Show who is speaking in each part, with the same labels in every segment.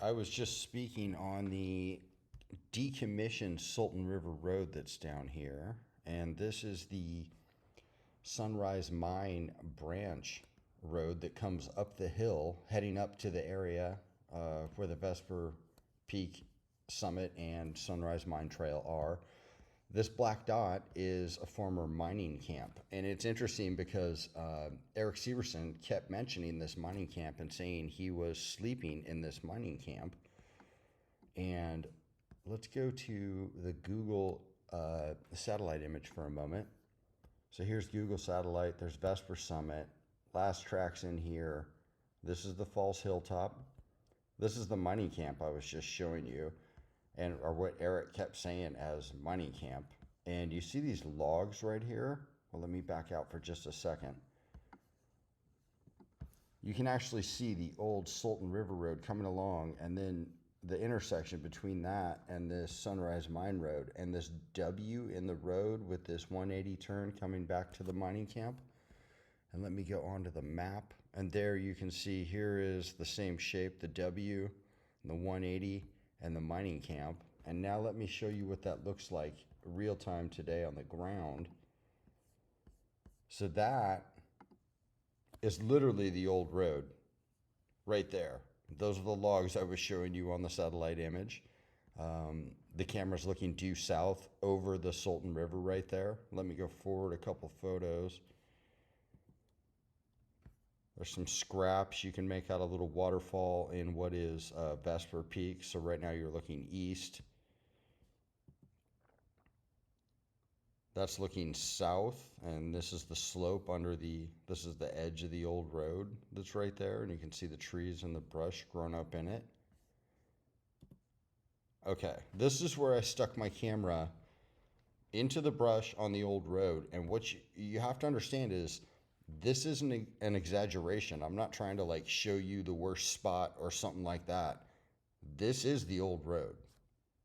Speaker 1: I was just speaking on the decommissioned Sultan River Road that's down here, and this is the Sunrise Mine branch road that comes up the hill, heading up to the area where the Vesper Peak Summit and Sunrise Mine Trail are. This black dot is a former mining camp, and it's interesting because Eric Severson kept mentioning this mining camp and saying he was sleeping in this mining camp. And let's go to the Google satellite image for a moment. So here's Google satellite. There's Vesper Summit. Last track's in here. This is the Falls Hilltop. This is the mining camp I was just showing you, and or what Eric kept saying as mining camp. And you see these logs right here? Well, let me back out for just a second. You can actually see the old Sultan River Road coming along, and then the intersection between that and this Sunrise Mine Road, and this W in the road with this 180 turn coming back to the mining camp. And let me go onto the map, and there you can see here is the same shape, the W, the 180, and the mining camp. And now let me show you what that looks like real time today on the ground. So that is literally the old road right there. Those are the logs I was showing you on the satellite image. The camera's looking due south over the Sultan River right there. Let me go forward a couple photos. There's some scraps. You can make out a little waterfall in what is Vesper Peak. So right now you're looking east. That's looking south, and this is the slope under this is the edge of the old road that's right there, and you can see the trees and the brush grown up in it. Okay, this is where I stuck my camera into the brush on the old road, and what you have to understand is this isn't an exaggeration. I'm not trying to like show you the worst spot or something like that. This is the old road.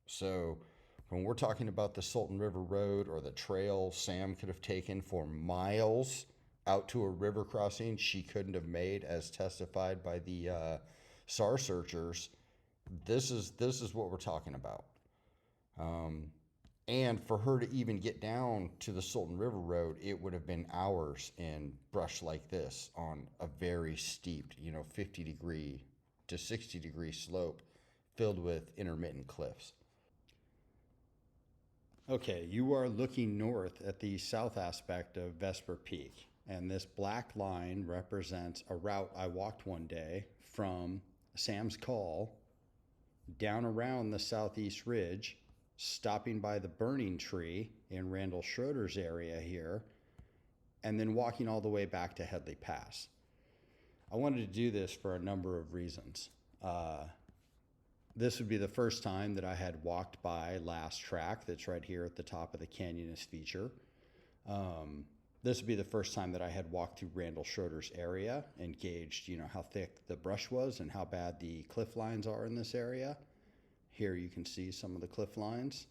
Speaker 1: So when we're talking about the Sultan River Road or the trail Sam could have taken for miles out to a river crossing she couldn't have made, as testified by the SAR searchers, this is what we're talking about. And for her to even get down to the Sultan River Road, it would have been hours in brush like this on a very steep, 50-degree to 60-degree slope filled with intermittent cliffs. Okay, you are looking north at the south aspect of Vesper Peak, and this black line represents a route I walked one day from Sam's Call down around the southeast ridge, stopping by the burning tree in Randall Schroeder's area here, and then walking all the way back to Headley Pass. I wanted to do this for a number of reasons. This would be the first time that I had walked by Last Track that's right here at the top of the Canyonist feature. This would be the first time that I had walked through Randall Schroeder's area and gauged, how thick the brush was and how bad the cliff lines are in this area. Here you can see some of the cliff lines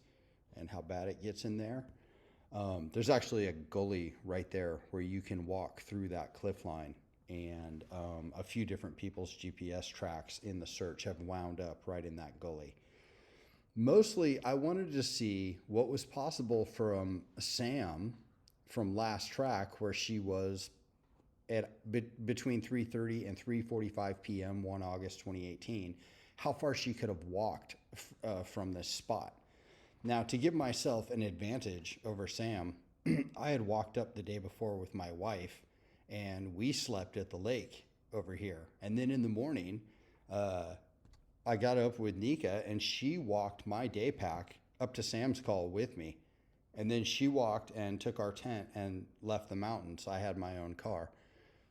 Speaker 1: and how bad it gets in there. There's actually a gully right there where you can walk through that cliff line, and a few different people's GPS tracks in the search have wound up right in that gully. Mostly, I wanted to see what was possible from Sam from Last Track, where she was at between 3:30 and 3:45 p.m. 1 August 2018, how far she could have walked from this spot. Now, to give myself an advantage over Sam, I had walked up the day before with my wife, and we slept at the lake over here. And then in the morning, I got up with Nika, and she walked my day pack up to Sam's Call with me. And then she walked and took our tent and left the mountains. I had my own car.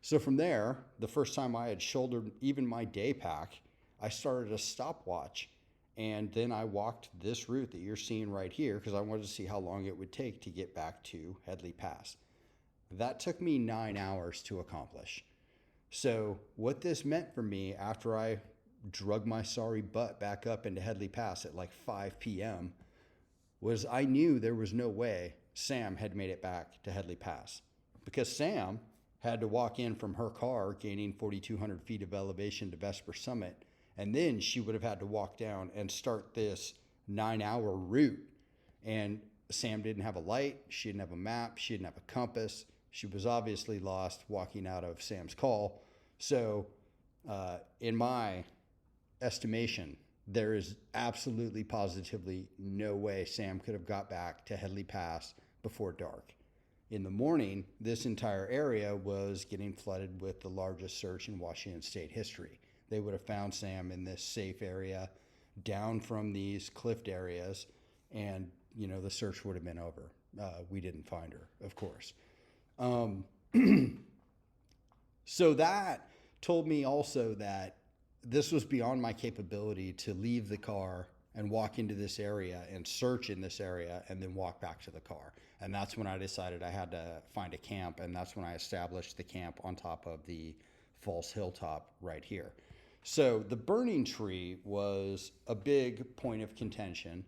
Speaker 1: So from there, the first time I had shouldered even my day pack, I started a stopwatch. And then I walked this route that you're seeing right here because I wanted to see how long it would take to get back to Headley Pass. That took me 9 hours to accomplish. So what this meant for me after I drug my sorry butt back up into Headley Pass at like 5 p.m. was I knew there was no way Sam had made it back to Headley Pass, because Sam had to walk in from her car gaining 4,200 feet of elevation to Vesper Summit And then she would have had to walk down and start this 9-hour route. And Sam didn't have a light. She didn't have a map. She didn't have a compass. She was obviously lost walking out of Sam's Call. So in my estimation, there is absolutely positively no way Sam could have got back to Headley Pass before dark. In the morning, this entire area was getting flooded with the largest search in Washington state history. They would have found Sam in this safe area down from these cliffed areas, and the search would have been over. We didn't find her, of course. So that told me also that this was beyond my capability to leave the car and walk into this area and search in this area and then walk back to the car. And that's when I decided I had to find a camp, and that's when I established the camp on top of the false hilltop right here. So the burning tree was a big point of contention.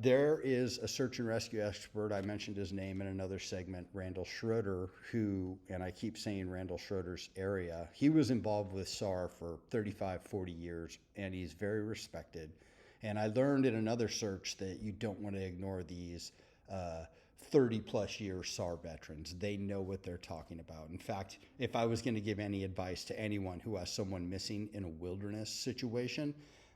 Speaker 1: There is a search and rescue expert, I mentioned his name in another segment, Randall Schroeder, who, and I keep saying Randall Schroeder's area, he was involved with SAR for 35, 40 years, and he's very respected. And I learned in another search that you don't want to ignore these 30 plus year SAR veterans. They know what they're talking about. In fact, if I was going to give any advice to anyone who has someone missing in a wilderness situation,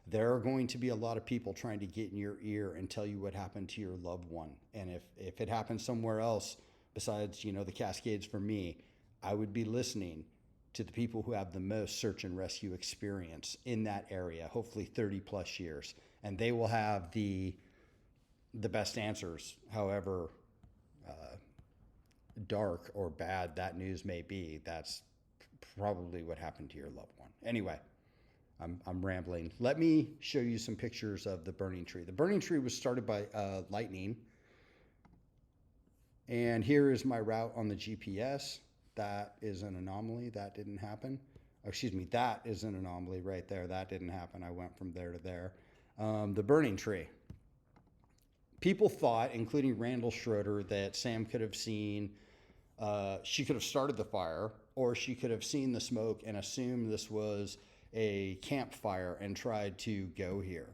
Speaker 1: there are going to be a lot of people trying to get in your ear and tell you what happened to your loved one. And if it happened somewhere else besides, the Cascades for me, I would be listening to the people who have the most search and rescue experience in that area, hopefully 30 plus years. And they will have the best answers, however dark or bad that news may be. That's probably what happened to your loved one. Anyway, I'm rambling. Let me show you some pictures of the burning tree. The burning tree was started by lightning. And here is my route on the GPS. That is an anomaly. That didn't happen. Oh, excuse me, that is an anomaly right there. That didn't happen. I went from there to there. The burning tree. People thought, including Randall Schroeder, that Sam could have seen, she could have started the fire, or she could have seen the smoke and assumed this was a campfire and tried to go here.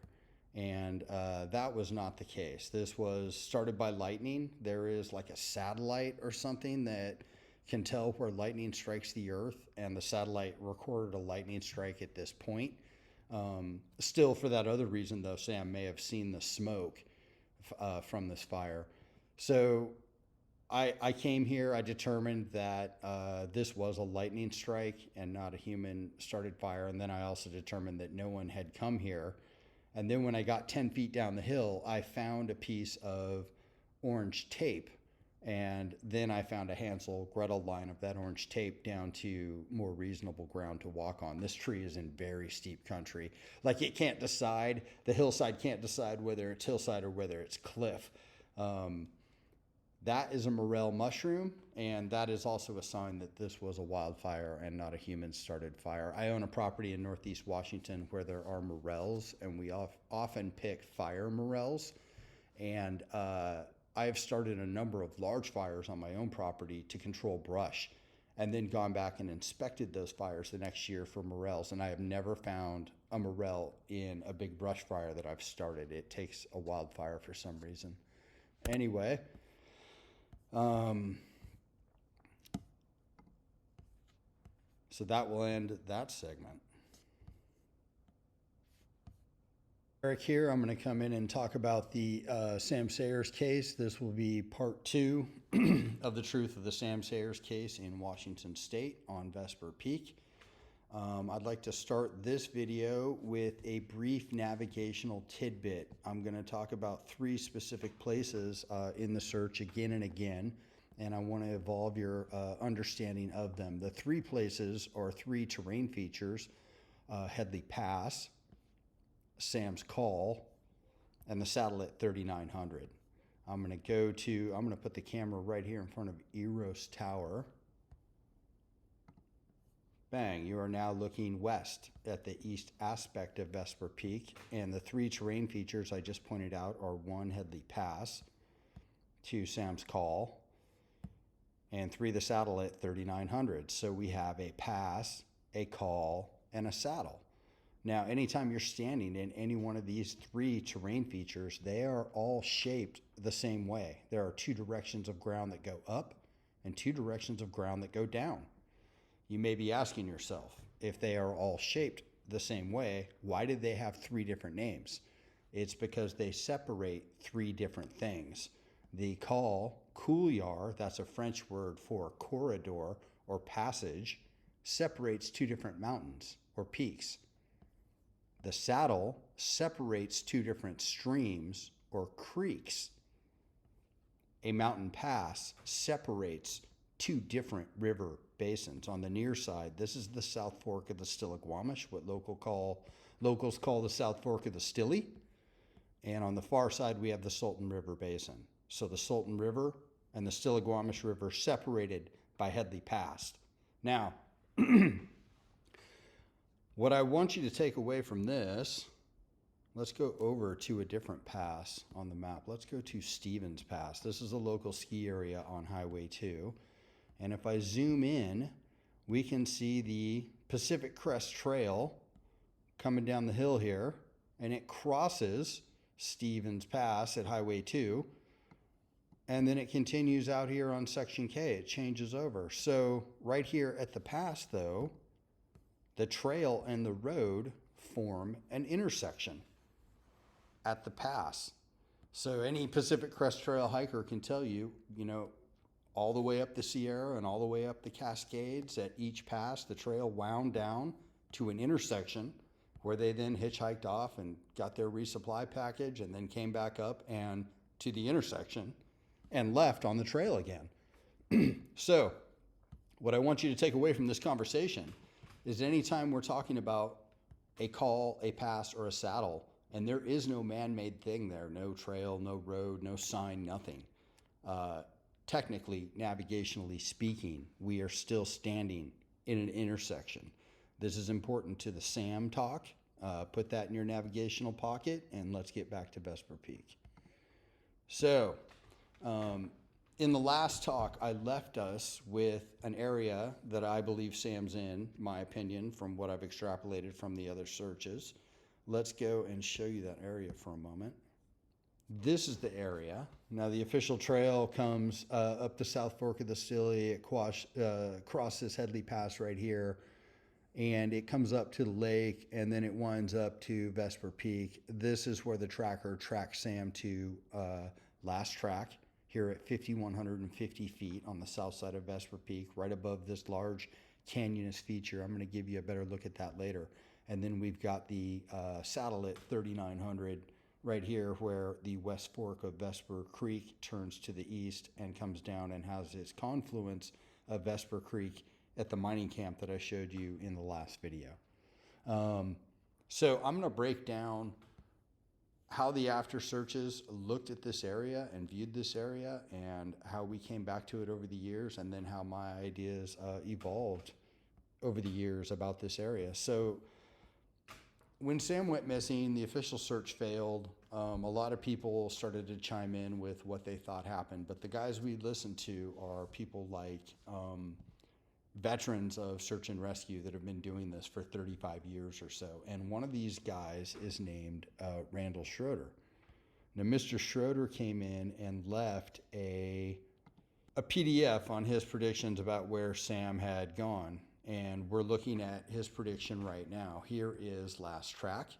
Speaker 1: And that was not the case. This was started by lightning. There is like a satellite or something that can tell where lightning strikes the earth, and the satellite recorded a lightning strike at this point. Still, for that other reason, though, Sam may have seen the smoke from this fire. So I came here, I determined that this was a lightning strike and not a human started fire. And then I also determined that no one had come here. And then when I got 10 feet down the hill, I found a piece of orange tape. And then I found a Hansel Gretel line of that orange tape down to more reasonable ground to walk on. This tree is in very steep country. Like, it can't decide, the hillside can't decide whether it's hillside or whether it's cliff. That is a morel mushroom, and that is also a sign that this was a wildfire and not a human-started fire. I own a property in Northeast Washington where there are morels, and we often pick fire morels. And I have started a number of large fires on my own property to control brush, and then gone back and inspected those fires the next year for morels, and I have never found a morel in a big brush fire that I've started. It takes a wildfire for some reason. Anyway, so that will end that segment. Eric here. I'm going to come in and talk about the Sam Sayers case. This will be part 2 of the truth of the Sam Sayers case in Washington State on Vesper Peak. I'd like to start this video with a brief navigational tidbit. I'm going to talk about 3 specific places in the search again and again, and I want to evolve your understanding of them. The 3 places are 3 terrain features: Headley Pass, Sam's Call, and the Saddle at 3900. I'm going to put the camera right here in front of Eros Tower. Bang, you are now looking west at the east aspect of Vesper Peak, and the 3 terrain features I just pointed out are 1, Headley Pass, 2, Sam's Call, and 3, the Saddle at 3900. So we have a pass, a call, and a saddle. Now, anytime you're standing in any one of these three terrain features, they are all shaped the same way. There are two directions of ground that go up and two directions of ground that go down. You may be asking yourself, if they are all shaped the same way, why did they have three different names? It's because they separate three different things. The col, couloir, that's a French word for corridor or passage, separates two different mountains or peaks. The saddle separates two different streams or creeks. A mountain pass separates two different river basins. On the near side, this is the South Fork of the Stillaguamish, what locals call the South Fork of the Stilly. And on the far side, we have the Salton River Basin. So the Salton River and the Stillaguamish River separated by Headley Pass. Now, what I want you to take away from this, let's go over to a different pass on the map. Let's go to Stevens Pass. This is a local ski area on Highway 2. And if I zoom in, we can see the Pacific Crest Trail coming down the hill here, and it crosses Stevens Pass at Highway 2. And then it continues out here on Section K. It changes over. So right here at the pass, though, the trail and the road form an intersection at the pass. So any Pacific Crest Trail hiker can tell you, all the way up the Sierra and all the way up the Cascades, at each pass, the trail wound down to an intersection where they then hitchhiked off and got their resupply package and then came back up and to the intersection and left on the trail again. So what I want you to take away from this conversation is anytime we're talking about a col, a pass, or a saddle, and there is no man-made thing there, no trail, no road, no sign, nothing. Technically, navigationally speaking, we are still standing in an intersection. This is important to the SAM talk. Put that in your navigational pocket, and let's get back to Vesper Peak. So, in the last talk, I left us with an area that I believe Sam's in, my opinion, from what I've extrapolated from the other searches. Let's go and show you that area for a moment. This is the area. Now, the official trail comes up the South Fork of the Stilly. It crosses Headley Pass right here, and it comes up to the lake, and then it winds up to Vesper Peak. This is where the tracker tracks Sam to last track here at 5,150 feet on the south side of Vesper Peak, right above this large canyonous feature. I'm going to give you a better look at that later. And then we've got the saddle at 3,900 right here where the West Fork of Vesper Creek turns to the east and comes down and has its confluence of Vesper Creek at the mining camp that I showed you in the last video. So I'm going to break down how the after searches looked at this area and viewed this area and how we came back to it over the years, and then how my ideas evolved over the years about this area. So when Sam went missing, the official search failed. A lot of people started to chime in with what they thought happened, but the guys we listened to are people like veterans of search and rescue that have been doing this for 35 years or so. And one of these guys is named Randall Schroeder. Now, Mr. Schroeder came in and left a PDF on his predictions about where Sam had gone. And we're looking at his prediction right now. Here is last track.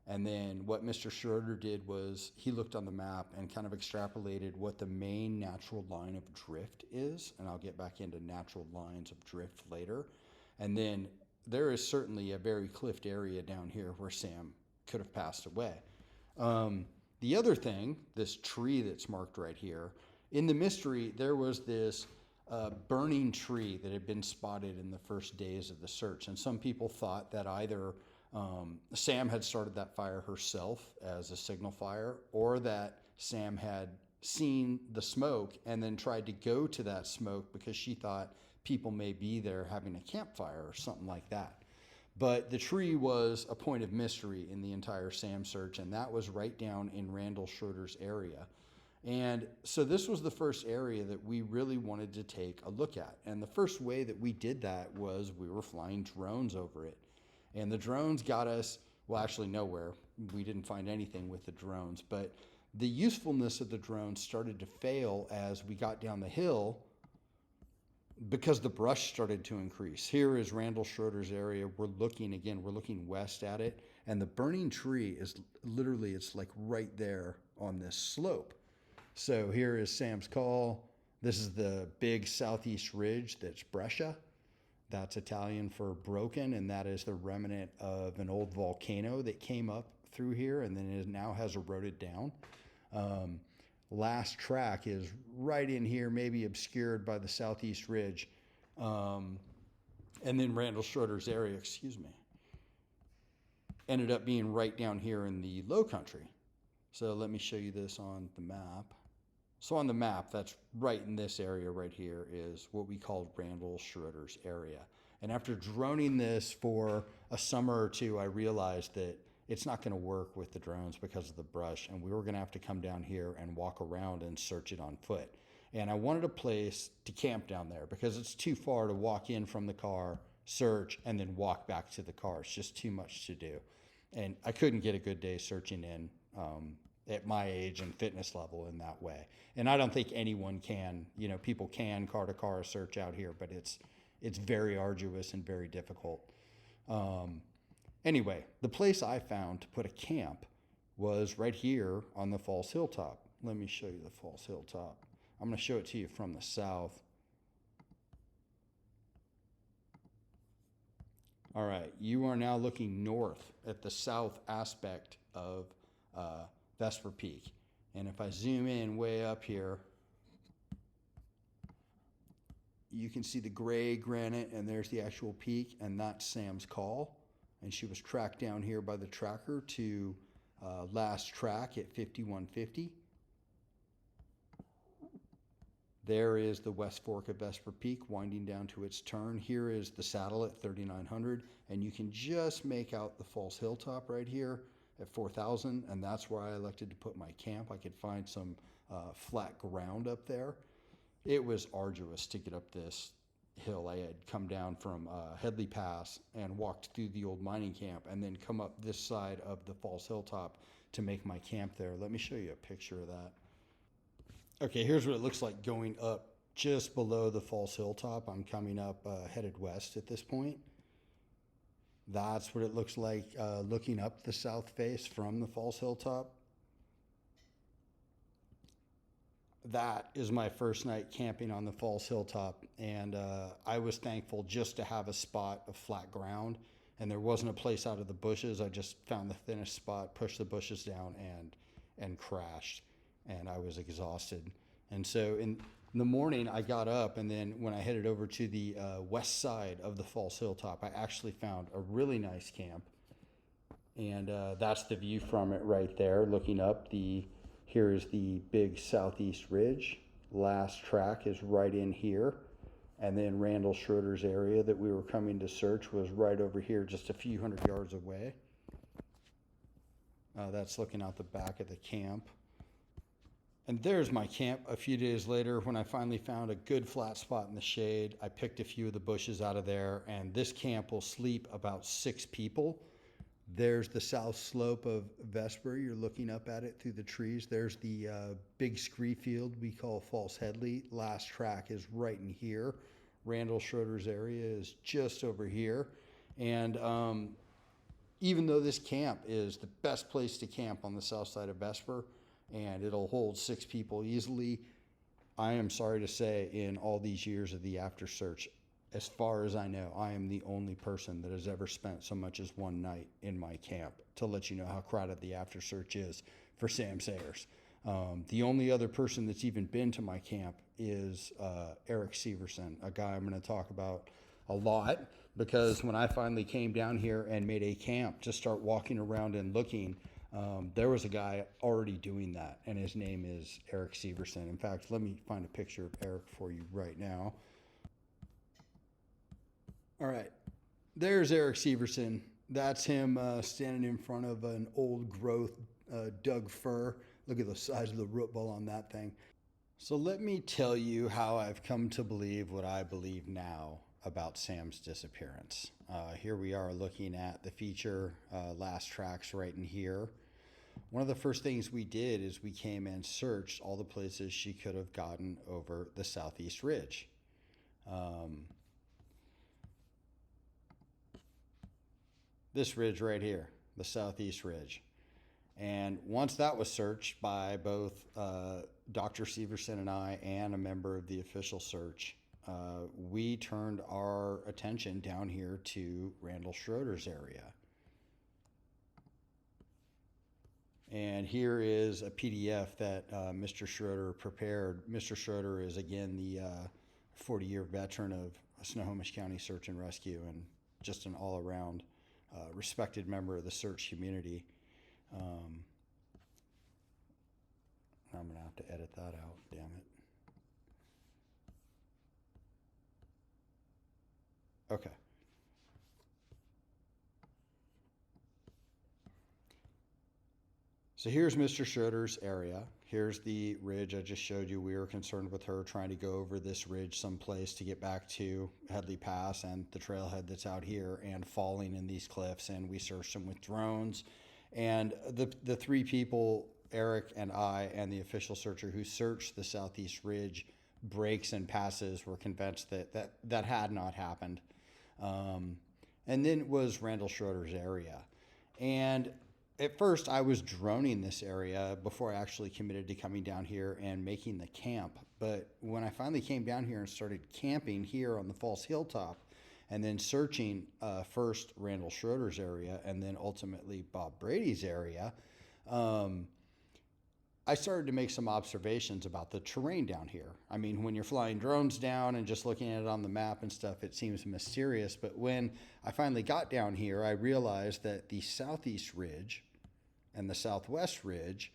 Speaker 1: And then what Mr. Schroeder did was he looked on the map and kind of extrapolated what the main natural line of drift is. And I'll get back into natural lines of drift later. And then there is certainly a very cliffed area down here where Sam could have passed away. The other thing, this tree that's marked right here, in the mystery, there was this burning tree that had been spotted in the first days of the search. And some people thought that either Sam had started that fire herself as a signal fire, or that Sam had seen the smoke and then tried to go to that smoke because she thought people may be there having a campfire or something like that. But the tree was a point of mystery in the entire Sam search, and that was right down in Randall Schroeder's area. And so this was the first area that we really wanted to take a look at. And the first way that we did that was we were flying drones over it. And the drones got us, well, actually nowhere. We didn't find anything with the drones, but the usefulness of the drones started to fail as we got down the hill because the brush started to increase. Here is Randall Schroeder's area. We're looking west at it, and the burning tree is literally, it's like right there on this slope. So here is Sam's Call. This is the big southeast ridge that's breccia. That's Italian for broken, and that is the remnant of an old volcano that came up through here and then it now has eroded down. Last track is right in here, maybe obscured by the southeast ridge. And then Randall Schroeder's area, ended up being right down here in the low country. So let me show you this on the map. So on the map, that's right in this area right here is what we call Randall Schroeder's area. And after droning this for a summer or two, I realized that it's not going to work with the drones because of the brush, and we were going to have to come down here and walk around and search it on foot. And I wanted a place to camp down there because it's too far to walk in from the car, search, and then walk back to the car. It's just too much to do. And I couldn't get a good day searching in at my age and fitness level in that way. And I don't think anyone can, people can car to car search out here, but it's very arduous and very difficult. Anyway, the place I found to put a camp was right here on the Falls Hilltop. Let me show you the Falls Hilltop. I'm going to show it to you from the south. All right, you are now looking north at the south aspect of Vesper Peak. And if I zoom in way up here, you can see the gray granite, and there's the actual peak, and that's Sam's Call. And she was tracked down here by the tracker to last track at 5150. There is the West Fork of Vesper Peak winding down to its turn. Here is the saddle at 3900, and you can just make out the Falls Hilltop right here at 4000, and that's where I elected to put my camp. I could find some flat ground up there. It was arduous to get up this hill. I had come down from Headley Pass and walked through the old mining camp and then come up this side of the Falls Hilltop to make my camp there. Let me show you a picture of that. Okay, here's what it looks like going up just below the Falls Hilltop. I'm coming up headed west at this point. That's what it looks like looking up the south face from the Falls Hilltop. That is my first night camping on the Falls Hilltop, and I was thankful just to have a spot of flat ground, and there wasn't a place out of the bushes. I just found the thinnest spot, pushed the bushes down, and crashed, and I was exhausted. And so in the morning, I got up, and then when I headed over to the west side of the Falls Hilltop, I actually found a really nice camp, and that's the view from it right there, looking up. Here is the big southeast ridge. Last track is right in here. And then Randall Schroeder's area that we were coming to search was right over here, just a few hundred yards away. That's looking out the back of the camp. And there's my camp a few days later when I finally found a good flat spot in the shade. I picked a few of the bushes out of there, and this camp will sleep about 6 people. There's the south slope of Vesper. You're looking up at it through the trees. There's the big scree field we call False Headley. Last track is right in here. Randall Schroeder's area is just over here. And even though this camp is the best place to camp on the south side of Vesper, and it'll hold 6 people easily, I am sorry to say, in all these years of the after search, as far as I know, I am the only person that has ever spent so much as one night in my camp, to let you know how crowded the after search is for Sam Sayers. The only other person that's even been to my camp is Eric Severson, a guy I'm going to talk about a lot, because when I finally came down here and made a camp to start walking around and looking, there was a guy already doing that, and his name is Eric Severson. In fact, let me find a picture of Eric for you right now. All right, there's Eric Severson. That's him standing in front of an old growth Doug fir. Look at the size of the root ball on that thing. So let me tell you how I've come to believe what I believe now about Sam's disappearance. Here we are looking at the feature last tracks right in here. One of the first things we did is we came and searched all the places she could have gotten over the southeast ridge. This ridge right here, the southeast ridge. And once that was searched by both Dr. Severson and I and a member of the official search, we turned our attention down here to Randall Schroeder's area. And here is a PDF that Mr. Schroeder prepared. Mr. Schroeder is, again, the 40-year veteran of Snohomish County Search and Rescue and just an all-around respected member of the search community. I'm going to have to edit that out, damn it. Okay. So here's Mr. Schroeder's area. Here's the ridge I just showed you. We were concerned with her trying to go over this ridge someplace to get back to Headley Pass and the trailhead that's out here and falling in these cliffs. And we searched them with drones. And the three people, Eric and I and the official searcher who searched the southeast ridge breaks and passes, were convinced that had not happened. And then it was Randall Schroeder's area. And at first, I was droning this area before I actually committed to coming down here and making the camp. But when I finally came down here and started camping here on the false hilltop and then searching first Randall Schroeder's area and then ultimately Bob Brady's area, I started to make some observations about the terrain down here. I mean, when you're flying drones down and just looking at it on the map and stuff, it seems mysterious. But when I finally got down here, I realized that the southeast ridge and the southwest ridge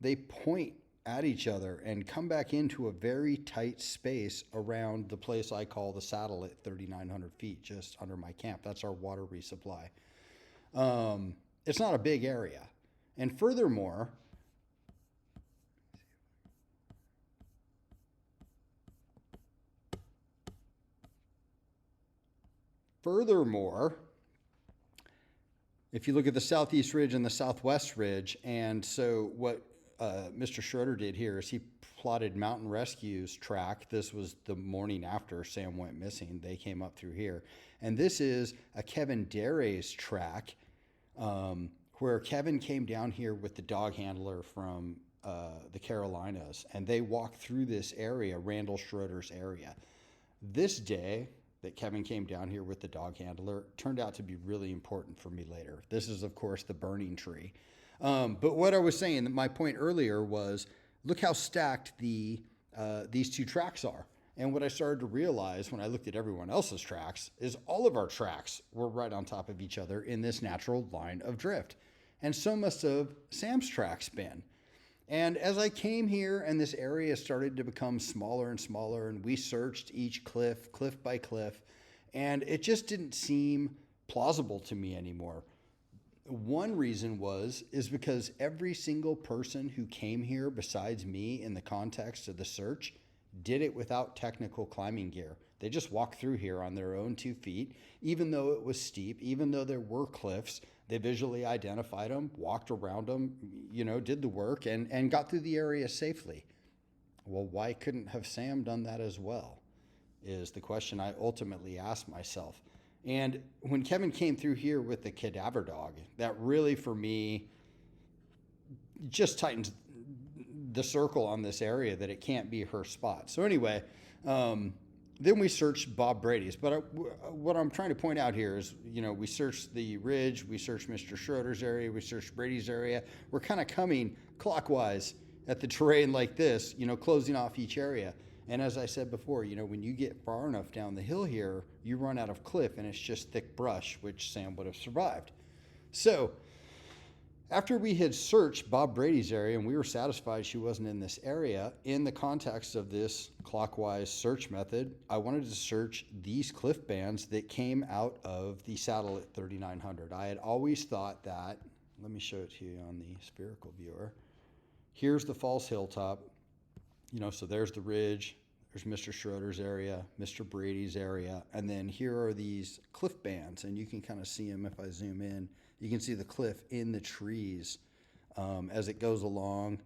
Speaker 1: they point at each other and come back into a very tight space around the place I call the saddle at 3,900 feet, just under my camp. That's our water resupply. It's not a big area. And furthermore, if you look at the southeast ridge and the southwest ridge, and so what Mr. Schroeder did here is he plotted Mountain Rescue's track. This was the morning after Sam went missing. They came up through here. And this is a Kevin Daray's track, where Kevin came down here with the dog handler from the Carolinas, and they walked through this area, Randall Schroeder's area. This day that Kevin came down here with the dog handler turned out to be really important for me later. This is, of course, the burning tree. But what I was saying, my point earlier was, look how stacked these two tracks are. And what I started to realize when I looked at everyone else's tracks is all of our tracks were right on top of each other in this natural line of drift. And so must have Sam's tracks been. And as I came here and this area started to become smaller and smaller, and we searched each cliff by cliff, and it just didn't seem plausible to me anymore. One reason is because every single person who came here besides me in the context of the search did it without technical climbing gear. They just walked through here on their own 2 feet, even though it was steep, even though there were cliffs. They visually identified them, walked around them, did the work and got through the area safely. Well, why couldn't have Sam done that as well, is the question I ultimately asked myself. And when Kevin came through here with the cadaver dog, that really, for me, just tightened the circle on this area that it can't be her spot. So anyway, then we searched Bob Brady's. But what I'm trying to point out here is, we searched the ridge, we searched Mr. Schroeder's area, we searched Brady's area. We're kind of coming clockwise at the terrain like this, closing off each area. And as I said before, when you get far enough down the hill here, you run out of cliff and it's just thick brush, which Sam would have survived. So after we had searched Bob Brady's area and we were satisfied she wasn't in this area, in the context of this clockwise search method, I wanted to search these cliff bands that came out of the saddle at 3,900. I had always thought that, let me show it to you on the spherical viewer. Here's the false hilltop. So there's the ridge, There's Mr. Schroeder's area, Mr. Brady's area, and then here are these cliff bands, and you can kind of see them if I zoom in. You can see the cliff in the trees as it goes along.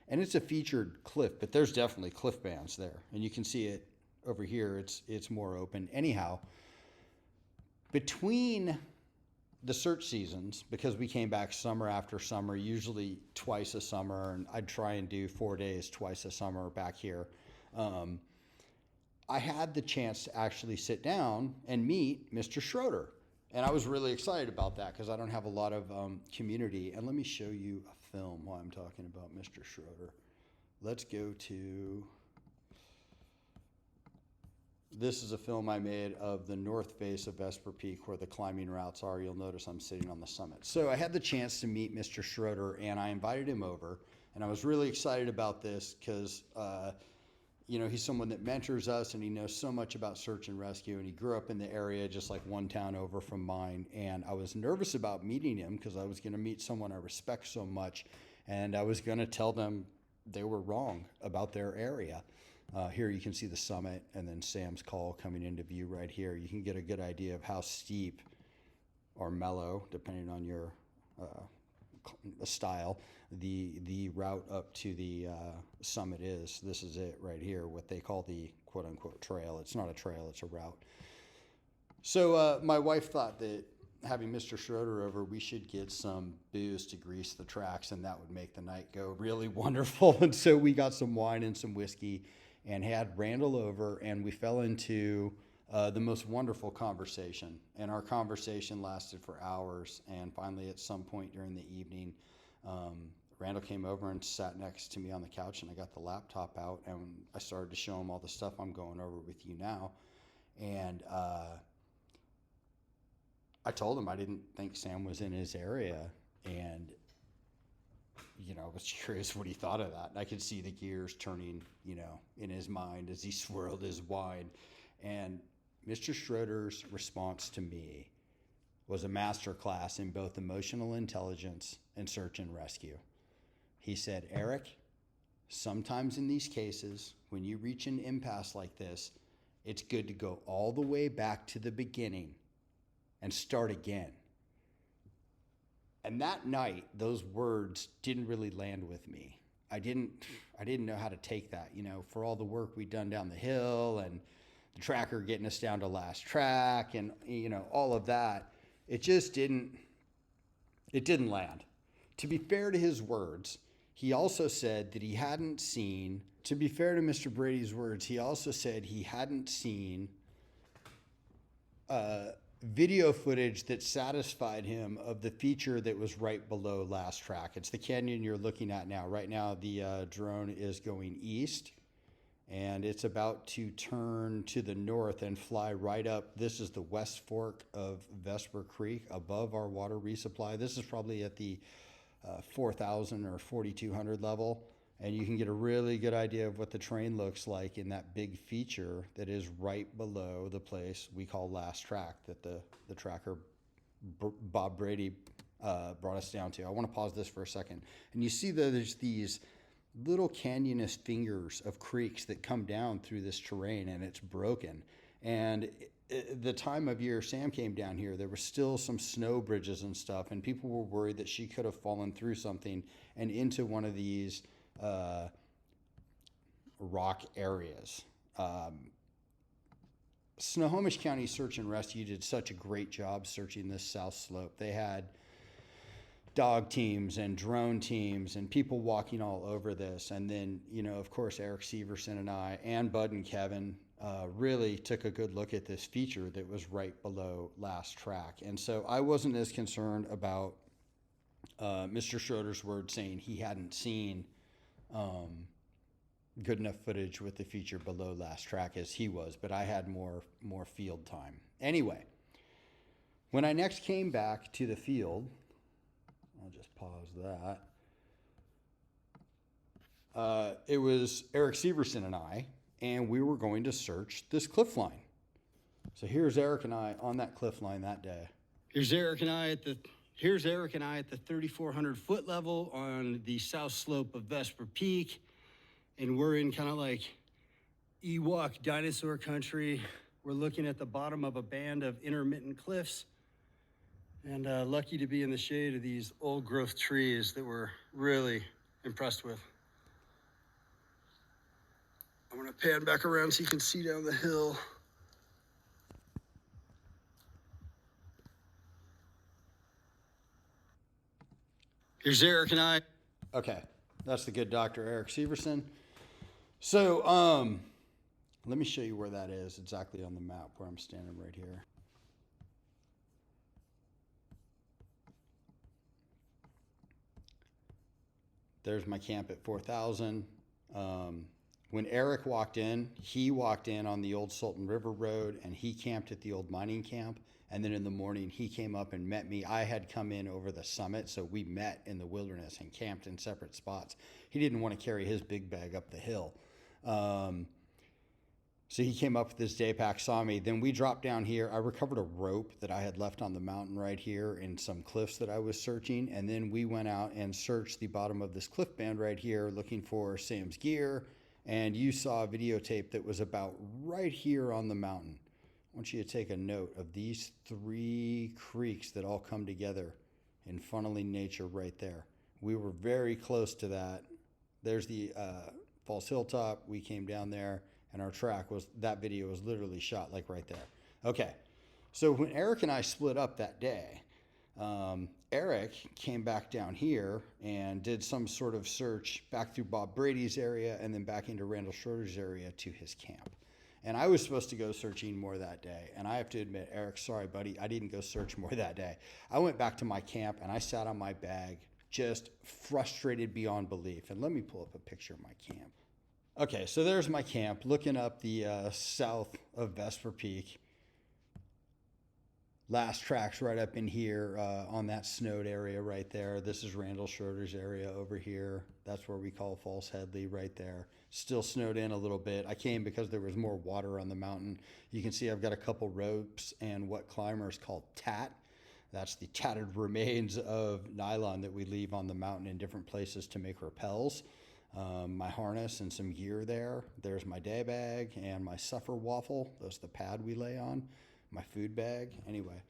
Speaker 1: And it's a featured cliff, but there's definitely cliff bands there. And you can see it over here. It's more open. Anyhow, between the search seasons, because we came back summer after summer, usually twice a summer, and I'd try and do 4 days twice a summer back here. I had the chance to actually sit down and meet Mr. Schroeder. And I was really excited about that because I don't have a lot of community. And let me show you a film while I'm talking about Mr. Schroeder. Let's go to, this is a film I made of the north face of Vesper Peak where the climbing routes are. You'll notice I'm sitting on the summit. So I had the chance to meet Mr. Schroeder and I invited him over. And I was really excited about this because, you know, he's someone that mentors us and he knows so much about search and rescue, and he grew up in the area just like one town over from mine. And I was nervous about meeting him because I was going to meet someone I respect so much, and I was going to tell them they were wrong about their area. Here you can see the summit and then Sam's Call coming into view right here. You can get a good idea of how steep or mellow, depending on your style, the route up to the summit is. This is it right here, what they call the quote-unquote trail. It's not a trail, it's a route. So my wife thought that having Mr. Schroeder over, we should get some booze to grease the tracks, and that would make the night go really wonderful. And so we got some wine and some whiskey and had Randall over, and we fell into the most wonderful conversation. And our conversation lasted for hours, and finally at some point during the evening, Randall came over and sat next to me on the couch, and I got the laptop out and I started to show him all the stuff I'm going over with you now. And I told him I didn't think Sam was in his area, and you know, I was curious what he thought of that. And I could see the gears turning, you know, in his mind as he swirled his wine. And Mr. Schroeder's response to me was a masterclass in both emotional intelligence and search and rescue. He said, Eric, sometimes in these cases, when you reach an impasse like this, it's good to go all the way back to the beginning and start again. And that night, those words didn't really land with me. I didn't know how to take that, you know, for all the work we'd done down the hill and the tracker getting us down to last track and, you know, all of that. It just didn't land. To be fair to his words, he also said that he hadn't seen, to be fair to Mr. Brady's words, he also said he hadn't seen video footage that satisfied him of the feature that was right below last track. It's the canyon you're looking at now. Right now, the drone is going east, and it's about to turn to the north and fly right up. This is the west fork of Vesper Creek above our water resupply. This is probably at the 4,000 or 4,200 level, and you can get a really good idea of what the terrain looks like in that big feature that is right below the place we call last track that the tracker Bob Brady brought us down to. I want to pause this for a second. And you see that there's these little canyonous fingers of creeks that come down through this terrain, and it's broken. And the time of year Sam came down here, there were still some snow bridges and stuff, and people were worried that she could have fallen through something and into one of these rock areas. Snohomish County Search and Rescue did such a great job searching this south slope. They had dog teams and drone teams and people walking all over this. And then, you know, of course, Eric Severson and I and Bud and Kevin really took a good look at this feature that was right below last track. And so I wasn't as concerned about Mr. Schroeder's word saying he hadn't seen good enough footage with the feature below last track as he was, but I had more field time. Anyway, when I next came back to the field, I'll just pause that. It was Eric Severson and I, and we were going to search this cliff line. So here's Eric and I on that cliff line that day.
Speaker 2: Here's Eric and I at the 3,400 foot level on the south slope of Vesper Peak. And we're in kind of like, Ewok dinosaur country. We're looking at the bottom of a band of intermittent cliffs, and lucky to be in the shade of these old growth trees that we're really impressed with. I'm gonna pan back around so you can see down the hill. Here's Eric and I.
Speaker 1: Okay, that's the good Dr. Eric Severson. So, let me show you where that is exactly on the map where I'm standing right here. There's my camp at 4,000. When Eric walked in, he walked in on the old Sultan River Road and he camped at the old mining camp. And then in the morning, he came up and met me. I had come in over the summit, so we met in the wilderness and camped in separate spots. He didn't want to carry his big bag up the hill. So he came up with his day pack, saw me. Then we dropped down here. I recovered a rope that I had left on the mountain right here in some cliffs that I was searching. And then we went out and searched the bottom of this cliff band right here looking for Sam's gear. And you saw a videotape that was about right here on the mountain. I want you to take a note of these 3 creeks that all come together in funneling nature right there. We were very close to that. There's the False Hilltop. We came down there and our track was, that video was literally shot like right there. Okay, so when Eric and I split up that day, Eric came back down here and did some sort of search back through Bob Brady's area and then back into Randall Schroeder's area to his camp. And I was supposed to go searching more that day. And I have to admit, Eric, sorry, buddy, I didn't go search more that day. I went back to my camp and I sat on my bag, just frustrated beyond belief. And let me pull up a picture of my camp. Okay, so there's my camp, looking up the south of Vesper Peak. Last track's right up in here on that snowed area right there. This is Randall Schroeder's area over here. That's where we call False Headley right there. Still snowed in a little bit. I came because there was more water on the mountain. You can see I've got a couple ropes and what climbers call tat. That's the tattered remains of nylon that we leave on the mountain in different places to make rappels. My harness and some gear there. There's my day bag and my suffer waffle. That's the pad we lay on. My food bag. Anyway,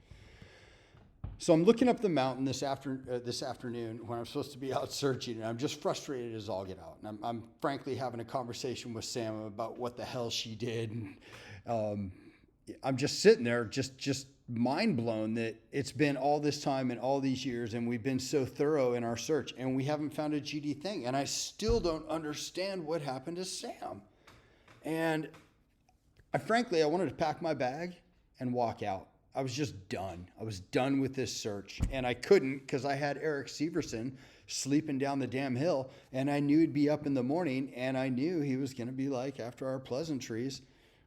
Speaker 1: so I'm looking up the mountain this afternoon when I'm supposed to be out searching, and I'm just frustrated as all get out. And I'm frankly having a conversation with Sam about what the hell she did. I'm just sitting there, just mind blown that it's been all this time and all these years, and we've been so thorough in our search, and we haven't found a GD thing. And I still don't understand what happened to Sam. And I wanted to pack my bag and walk out. I was just done. I was done with this search. And I couldn't because I had Eric Severson sleeping down the damn hill. And I knew he'd be up in the morning. And I knew he was going to be like, after our pleasantries,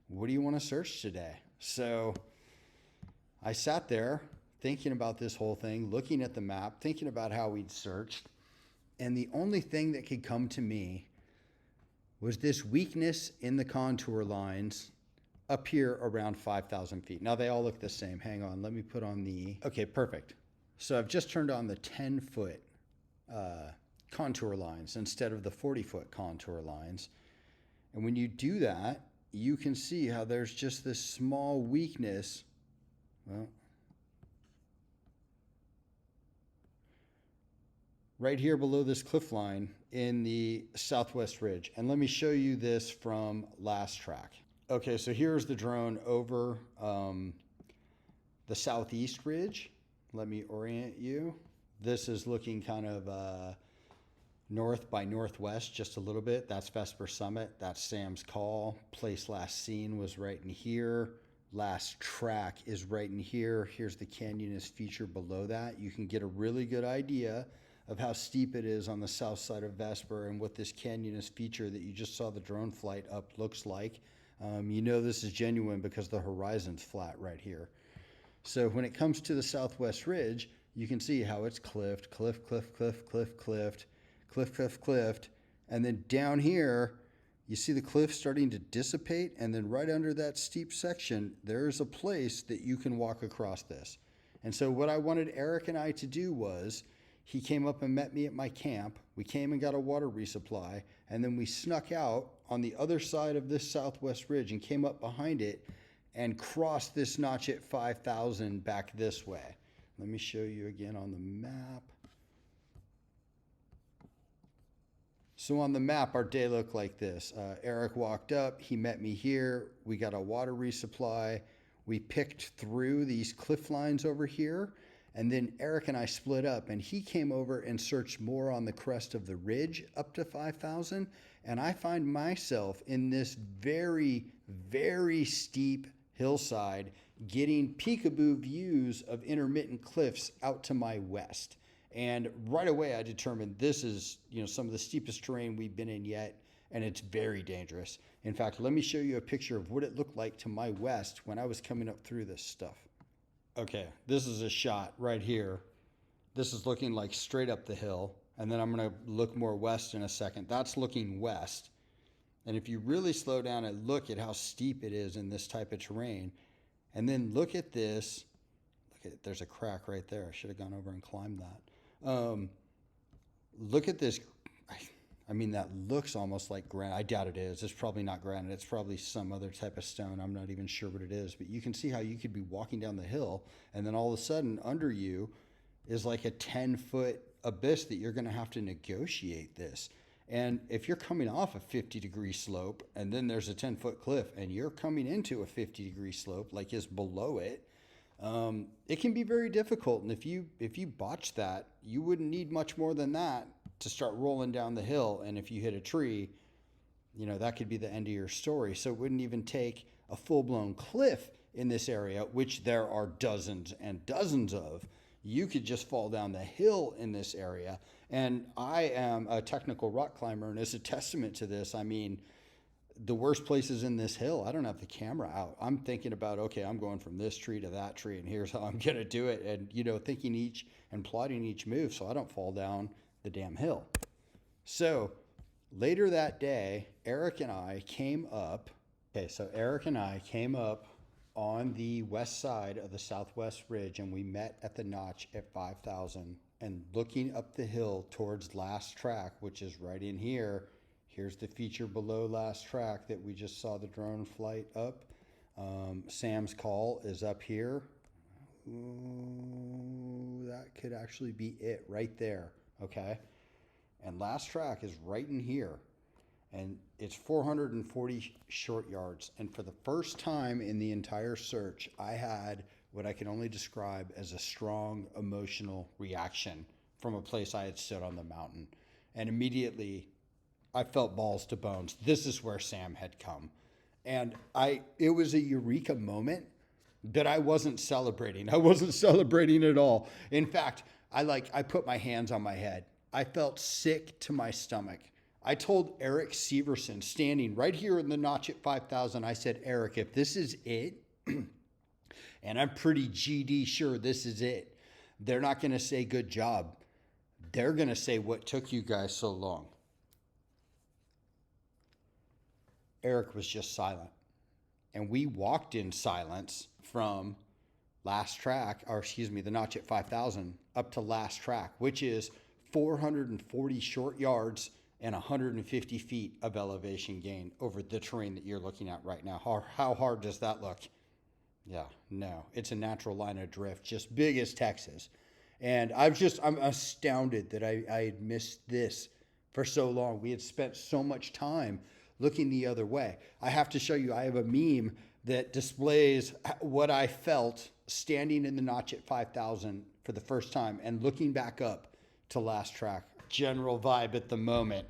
Speaker 1: what do you want to search today? So I sat there thinking about this whole thing, looking at the map, thinking about how we'd searched. And the only thing that could come to me was this weakness in the contour lines up here around 5,000 feet. Now they all look the same. Hang on, let me put on the, okay, perfect. So I've just turned on the 10-foot contour lines instead of the 40-foot contour lines. And when you do that, you can see how there's just this small weakness. Well, right here below this cliff line in the southwest ridge. And let me show you this from last track. Okay, so here's the drone over the southeast ridge. Let me orient you. This is looking kind of north by northwest just a little bit. That's Vesper Summit. That's Sam's Call. Place last seen was right in here. Last track is right in here. Here's the canyonist feature below that. You can get a really good idea of how steep it is on the south side of Vesper and what this canyonist feature that you just saw the drone flight up looks like. You know this is genuine because the horizon's flat right here. So when it comes to the southwest ridge, you can see how it's cliffed, cliff, cliff, cliff, cliff, cliffed, cliff, cliff, cliffed. And then down here, you see the cliff starting to dissipate. And then right under that steep section, there's a place that you can walk across this. And so what I wanted Eric and I to do was, He came up and met me at my camp. We came and got a water resupply, and then we snuck out on the other side of this southwest ridge and came up behind it and crossed this notch at 5,000 back this way. Let me show you again on the map. So on the map, our day looked like this. Eric walked up, he met me here. We got a water resupply. We picked through these cliff lines over here. And then Eric and I split up, and he came over and searched more on the crest of the ridge up to 5,000. And I find myself in this very, very steep hillside getting peekaboo views of intermittent cliffs out to my west. And right away I determined this is, some of the steepest terrain we've been in yet, and it's very dangerous. In fact, let me show you a picture of what it looked like to my west when I was coming up through this stuff. Okay, this is a shot right here. This is looking like straight up the hill, and then I'm going to look more west in a second. That's looking west. And if you really slow down and look at how steep it is in this type of terrain, and then look at this, there's a crack right there. I should have gone over and climbed that. Look at this. I mean, that looks almost like granite. I doubt it is. It's probably not granite. It's probably some other type of stone. I'm not even sure what it is. But you can see how you could be walking down the hill, and then all of a sudden under you is like a 10-foot abyss that you're going to have to negotiate this. And if you're coming off a 50-degree slope, and then there's a 10-foot cliff, and you're coming into a 50-degree slope, like is below it, it can be very difficult. And if you botch that, you wouldn't need much more than that to start rolling down the hill. And if you hit a tree, that could be the end of your story. So it wouldn't even take a full-blown cliff in this area, which there are dozens and dozens of. You could just fall down the hill in this area. And I am a technical rock climber, and as a testament to this, I mean, the worst places in this hill, I don't have the camera out. I'm thinking about, okay, I'm going from this tree to that tree, and here's how I'm going to do it. And, thinking each and plotting each move so I don't fall down the damn hill. So later that day, Eric and I came up. Okay, so Eric and I came up on the west side of the southwest ridge, and we met at the notch at 5,000. And looking up the hill towards Last Track, which is right in here. Here's the feature below Last Track that we just saw the drone flight up. Sam's Call is up here. Ooh, that could actually be it right there, okay? And Last Track is right in here. And it's 440 short yards. And for the first time in the entire search, I had what I can only describe as a strong emotional reaction from a place I had stood on the mountain. And immediately I felt balls to bones. This is where Sam had come. And it was a eureka moment that I wasn't celebrating. I wasn't celebrating at all. In fact, I put my hands on my head. I felt sick to my stomach. I told Eric Severson, standing right here in the notch at 5,000, I said, Eric, if this is it, and I'm pretty GD sure this is it, they're not going to say good job. They're going to say, what took you guys so long? Eric was just silent. And we walked in silence from the notch at 5,000 up to Last Track, which is 440 short yards and 150 feet of elevation gain over the terrain that you're looking at right now. How hard does that look? Yeah, no, it's a natural line of drift, just big as Texas. And I'm astounded that I had missed this for so long. We had spent so much time looking the other way. I have to show you, I have a meme that displays what I felt standing in the notch at 5,000 for the first time and looking back up to Last Track. General vibe at the moment.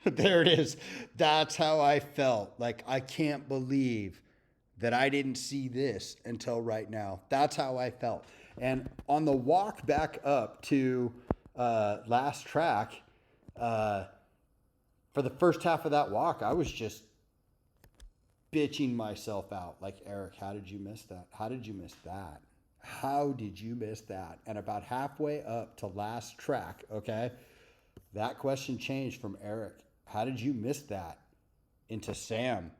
Speaker 1: There it is. That's how I felt. Like, I can't believe that I didn't see this until right now. That's how I felt. And on the walk back up to Last Track, for the first half of that walk, I was just bitching myself out. Like, Eric, how did you miss that? How did you miss that? How did you miss that? And about halfway up to Last Track, okay, that question changed from Eric, how did you miss that, into Sam,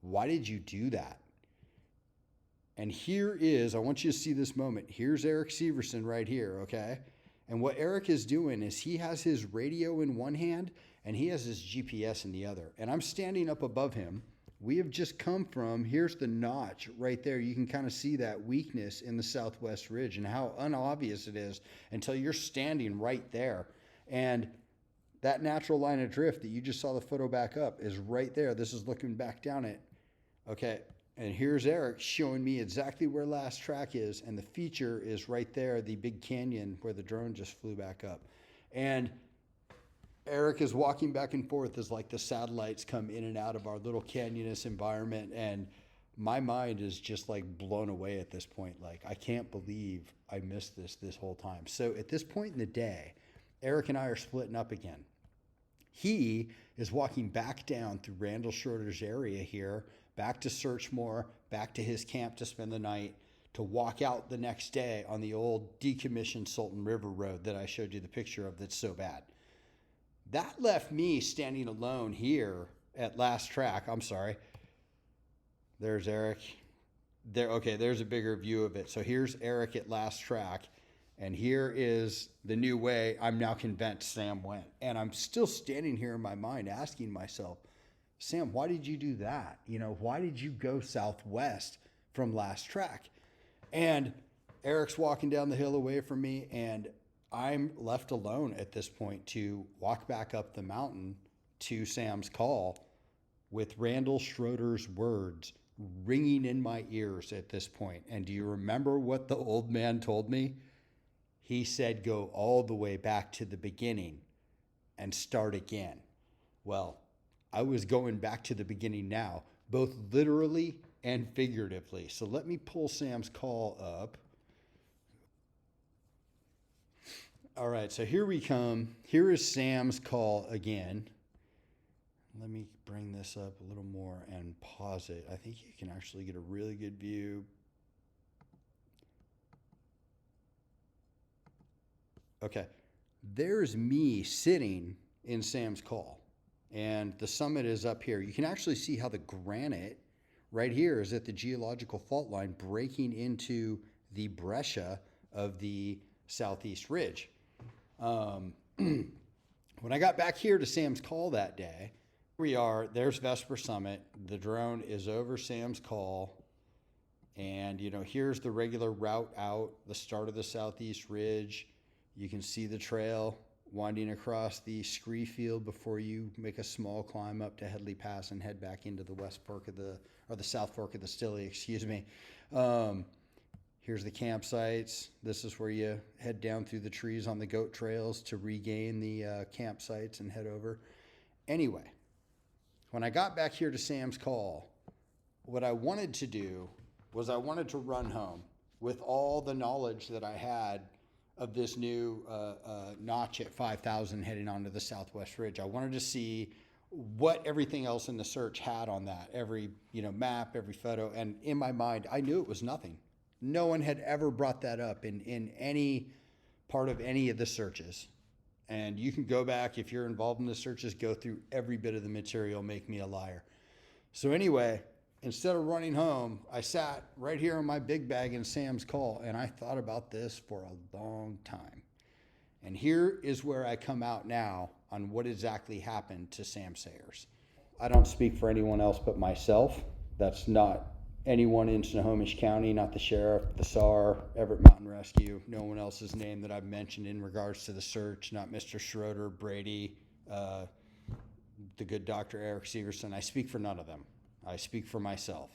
Speaker 1: why did you do that? And here is, I want you to see this moment. Here's Eric Severson right here, okay? And what Eric is doing is he has his radio in one hand and he has his GPS in the other. And I'm standing up above him. We have just come from, here's the notch right there. You can kind of see that weakness in the southwest ridge and how unobvious it is until you're standing right there. And that natural line of drift that you just saw the photo back up is right there. This is looking back down it. Okay. And here's Eric showing me exactly where last track is. And the feature is right there, the big canyon where the drone just flew back up. And Eric is walking back and forth as like the satellites come in and out of our little canyonous environment. And my mind is just like blown away at this point. Like, I can't believe I missed this whole time. So at this point in the day, Eric and I are splitting up again. He is walking back down through Randall Schroeder's area here, back to Searchmore, back to his camp to spend the night, to walk out the next day on the old decommissioned Sultan River Road that I showed you the picture of that's so bad. That left me standing alone here at last track. I'm sorry. There's Eric. There, okay, there's a bigger view of it. So here's Eric at last track. And here is the new way I'm now convinced Sam went. And I'm still standing here in my mind asking myself, Sam, why did you do that? You know, why did you go southwest from last track? And Eric's walking down the hill away from me, and I'm left alone at this point to walk back up the mountain to Sam's call with Randall Schroeder's words ringing in my ears at this point. And do you remember what the old man told me? He said, go all the way back to the beginning and start again. Well, I was going back to the beginning now, both literally and figuratively. So let me pull Sam's call up. All right, so here we come. Here is Sam's call again. Let me bring this up a little more and pause it. I think you can actually get a really good view. Okay, there's me sitting in Sam's call, and the summit is up here. You can actually see how the granite right here is at the geological fault line breaking into the breccia of the southeast ridge. When I got back here to Sam's call that day, there's Vesper Summit. The drone is over Sam's call. And, you know, here's the regular route out, the start of the southeast ridge. You can see the trail winding across the scree field before you make a small climb up to Headley Pass and head back into the the South Fork of the Stille, excuse me. Here's the campsites. This is where you head down through the trees on the goat trails to regain the campsites and head over. Anyway, when I got back here to Sam's call, what I wanted to do was I wanted to run home with all the knowledge that I had of this new notch at 5,000 heading onto the Southwest Ridge. I wanted to see what everything else in the search had on that, every map, every photo, and in my mind, I knew it was nothing. No one had ever brought that up in any part of any of the searches. And you can go back, if you're involved in the searches, go through every bit of the material, make me a liar. So anyway, instead of running home, I sat right here on my big bag in Sam's call, and I thought about this for a long time. And here is where I come out now on what exactly happened to Sam Sayers. I don't speak for anyone else but myself. That's not anyone in Snohomish County, not the sheriff, the SAR, Everett Mountain Rescue, no one else's name that I've mentioned in regards to the search, not Mr. Schroeder, Brady, the good Dr. Eric Severson. I speak for none of them. I speak for myself.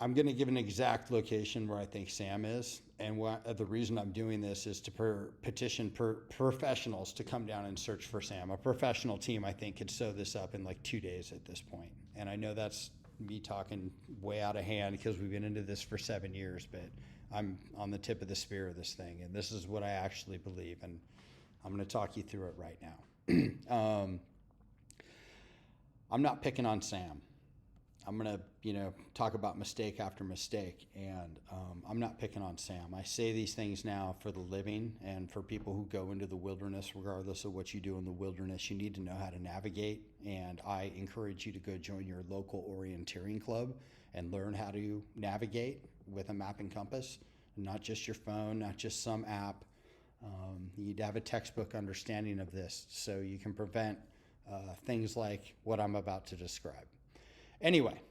Speaker 1: I'm going to give an exact location where I think Sam is. And the reason I'm doing this is to petition professionals to come down and search for Sam. A professional team, I think, could sew this up in like 2 days at this point. And I know that's me talking way out of hand because we've been into this for 7 years, but I'm on the tip of the spear of this thing. And this is what I actually believe. And I'm going to talk you through it right now. I'm not picking on Sam. I'm going to, talk about mistake after mistake, and I'm not picking on Sam. I say these things now for the living and for people who go into the wilderness, regardless of what you do in the wilderness, you need to know how to navigate, and I encourage you to go join your local orienteering club and learn how to navigate with a map and compass, not just your phone, not just some app. You need to have a textbook understanding of this so you can prevent things like what I'm about to describe. Anyway,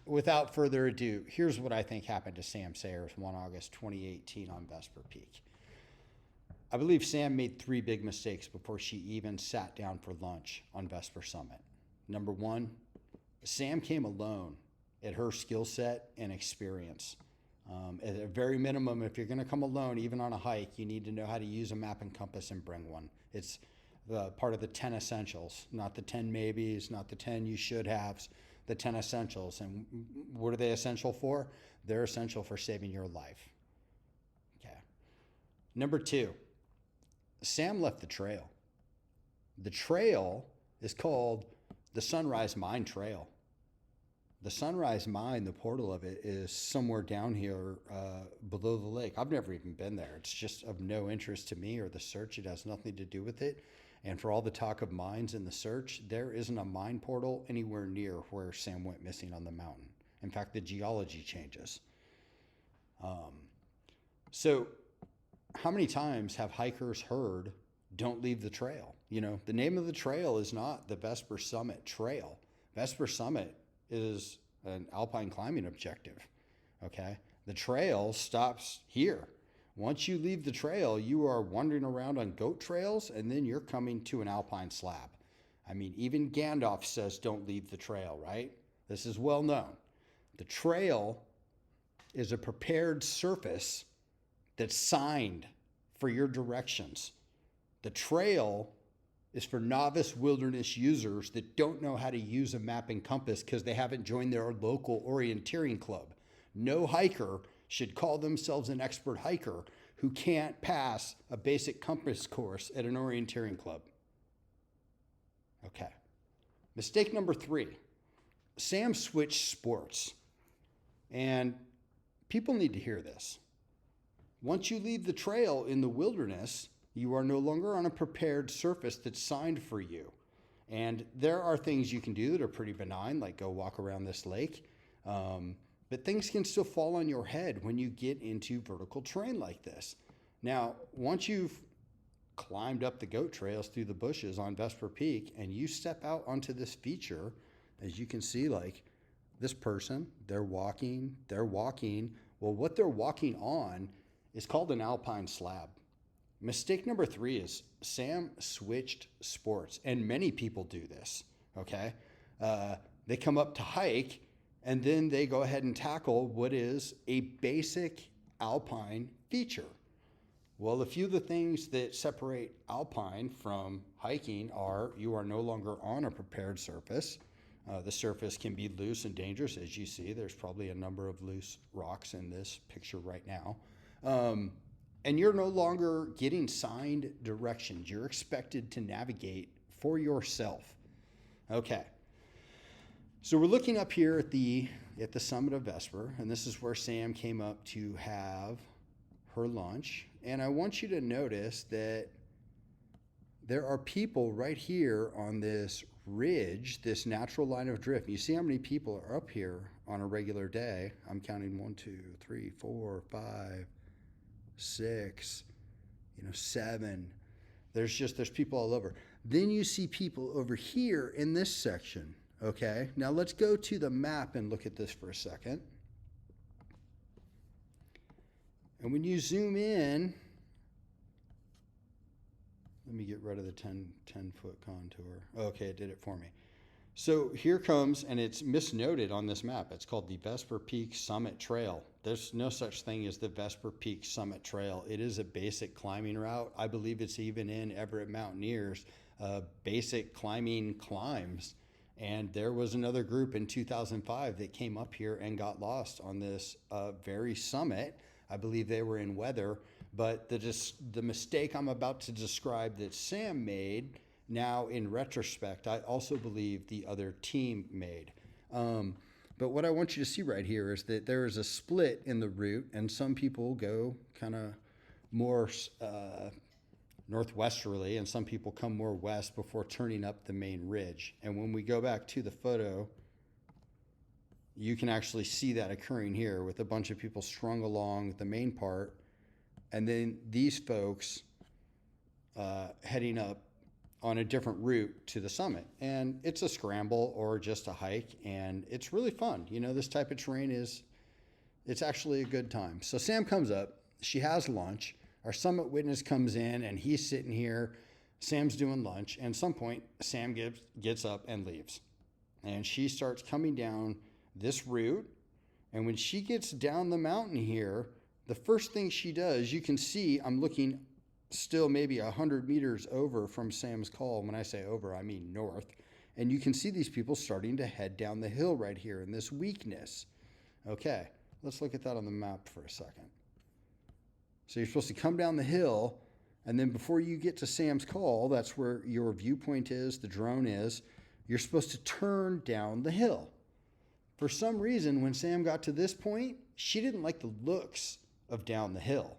Speaker 1: without further ado, here's what I think happened to Sam Sayers 1 August 2018 on Vesper Peak. I believe Sam made 3 big mistakes before she even sat down for lunch on Vesper Summit. Number 1, Sam came alone at her skill set and experience. At a very minimum, if you're going to come alone, even on a hike, you need to know how to use a map and compass and bring one. It's part of the 10 essentials, not the 10 maybes, not the 10 you should haves, the 10 essentials. And what are they essential for? They're essential for saving your life. Okay. Number 2, Sam left the trail. The trail is called the Sunrise Mine Trail. The Sunrise Mine, the portal of it, is somewhere down here below the lake. I've never even been there. It's just of no interest to me or the search. It has nothing to do with it. And for all the talk of mines in the search, there isn't a mine portal anywhere near where Sam went missing on the mountain. In fact, the geology changes. So how many times have hikers heard, don't leave the trail? You know, the name of the trail is not the Vesper Summit Trail. Vesper Summit is an alpine climbing objective, okay? The trail stops here. Once you leave the trail, you are wandering around on goat trails, and then you're coming to an alpine slab. I mean, even Gandalf says don't leave the trail, right? This is well known. The trail is a prepared surface that's signed for your directions. The trail is for novice wilderness users that don't know how to use a map and compass because they haven't joined their local orienteering club. No hiker should call themselves an expert hiker who can't pass a basic compass course at an orienteering club. Okay. Mistake number 3, Sam switched sports. And people need to hear this. Once you leave the trail in the wilderness, you are no longer on a prepared surface that's signed for you. And there are things you can do that are pretty benign, like go walk around this lake. But things can still fall on your head when you get into vertical terrain like this. Now, once you've climbed up the goat trails through the bushes on Vesper Peak and you step out onto this feature, as you can see, like this person, they're walking. Well, what they're walking on is called an alpine slab. Mistake number 3 is Sam switched sports, and many people do this, okay? They come up to hike, and then they go ahead and tackle what is a basic alpine feature. Well, a few of the things that separate alpine from hiking are you are no longer on a prepared surface. The surface can be loose and dangerous, as you see. There's probably a number of loose rocks in this picture right now. And you're no longer getting signed directions. You're expected to navigate for yourself. Okay. So we're looking up here at the summit of Vesper, and this is where Sam came up to have her lunch. And I want you to notice that there are people right here on this ridge, this natural line of drift. You see how many people are up here on a regular day. I'm counting 1, 2, 3, 4, 5, 6, 7. There's people all over. Then you see people over here in this section. Okay, now let's go to the map and look at this for a second. And when you zoom in, let me get rid of the 10-foot contour. Okay, it did it for me. So here comes, and it's misnoted on this map. It's called the Vesper Peak Summit Trail. There's no such thing as the Vesper Peak Summit Trail. It is a basic climbing route. I believe it's even in Everett Mountaineers, basic climbing climbs. And there was another group in 2005 that came up here and got lost on this very summit. I believe they were in weather, but the mistake I'm about to describe that Sam made, now in retrospect, I also believe the other team made. But what I want you to see right here is that there is a split in the route, and some people go kind of more northwesterly, and some people come more west before turning up the main ridge. And when we go back to the photo you can actually see that occurring here with a bunch of people strung along the main part, and then these folks heading up on a different route to the summit. And it's a scramble or just a hike, and it's really fun. You know, this type of terrain it's actually a good time. So Sam comes up, she has lunch. Our summit witness comes in, and he's sitting here. Sam's doing lunch, and at some point, Sam gets up and leaves. And she starts coming down this route. And when she gets down the mountain here, the first thing she does, you can see I'm looking still maybe 100 meters over from Sam's Call. When I say over, I mean north. And you can see these people starting to head down the hill right here in this weakness. Okay, let's look at that on the map for a second. So you're supposed to come down the hill, and then before you get to Sam's Call, that's where your viewpoint is, the drone is, you're supposed to turn down the hill. For some reason, when Sam got to this point, she didn't like the looks of down the hill.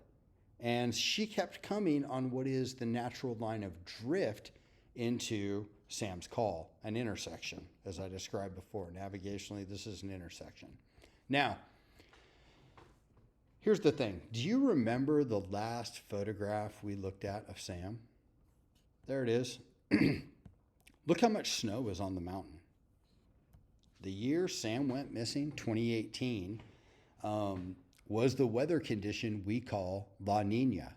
Speaker 1: And she kept coming on what is the natural line of drift into Sam's Call, an intersection, as I described before. Navigationally, this is an intersection. Now, here's the thing. Do you remember the last photograph we looked at of Sam? There it is. Look how much snow was on the mountain. The year Sam went missing, 2018, was the weather condition we call La Nina.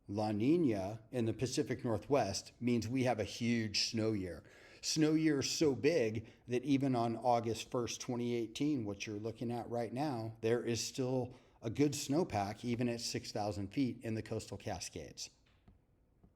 Speaker 1: La Nina in the Pacific Northwest means we have a huge snow year. Snow year is so big that even on August 1st, 2018, what you're looking at right now, there is still a good snowpack even at 6,000 feet in the coastal Cascades.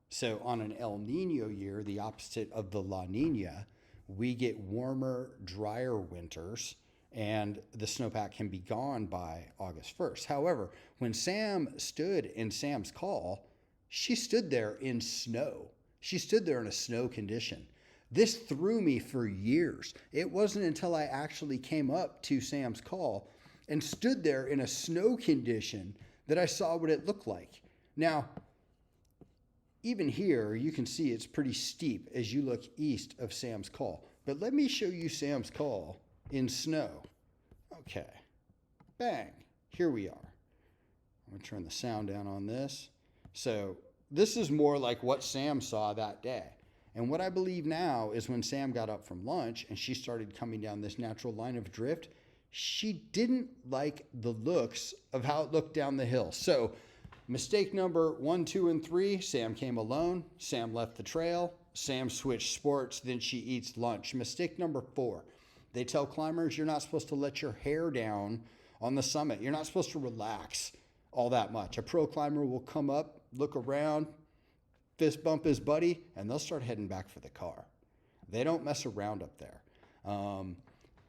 Speaker 1: So on an El Nino year, the opposite of the La Nina, we get warmer, drier winters, and the snowpack can be gone by August 1st. However, when Sam stood in Sam's Call, she stood there in snow. She stood there in a snow condition. This threw me for years. It wasn't until I actually came up to Sam's Call and stood there in a snow condition that I saw what it looked like. Now, even here, you can see it's pretty steep as you look east of Sam's Call. But let me show you Sam's Call in snow. Okay, bang, here we are. I'm gonna turn the sound down on this. So this is more like what Sam saw that day. And what I believe now is when Sam got up from lunch and she started coming down this natural line of drift, she didn't like the looks of how it looked down the hill. So mistake number 1, 2, and 3, Sam came alone. Sam left the trail. Sam switched sports, then she eats lunch. Mistake number 4, they tell climbers you're not supposed to let your hair down on the summit. You're not supposed to relax all that much. A pro climber will come up, look around, fist bump his buddy, and they'll start heading back for the car. They don't mess around up there.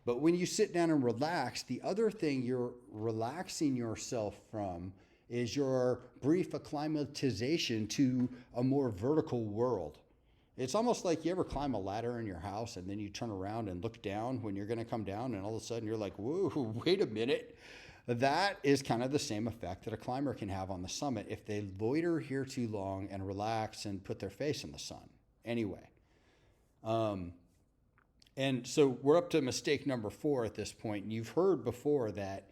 Speaker 1: But when you sit down and relax, the other thing you're relaxing yourself from is your brief acclimatization to a more vertical world. It's almost like you ever climb a ladder in your house and then you turn around and look down when you're going to come down, and all of a sudden you're like, whoa, wait a minute. That is kind of the same effect that a climber can have on the summit if they loiter here too long and relax and put their face in the sun. Anyway, and so we're up to mistake number 4 at this point. And you've heard before that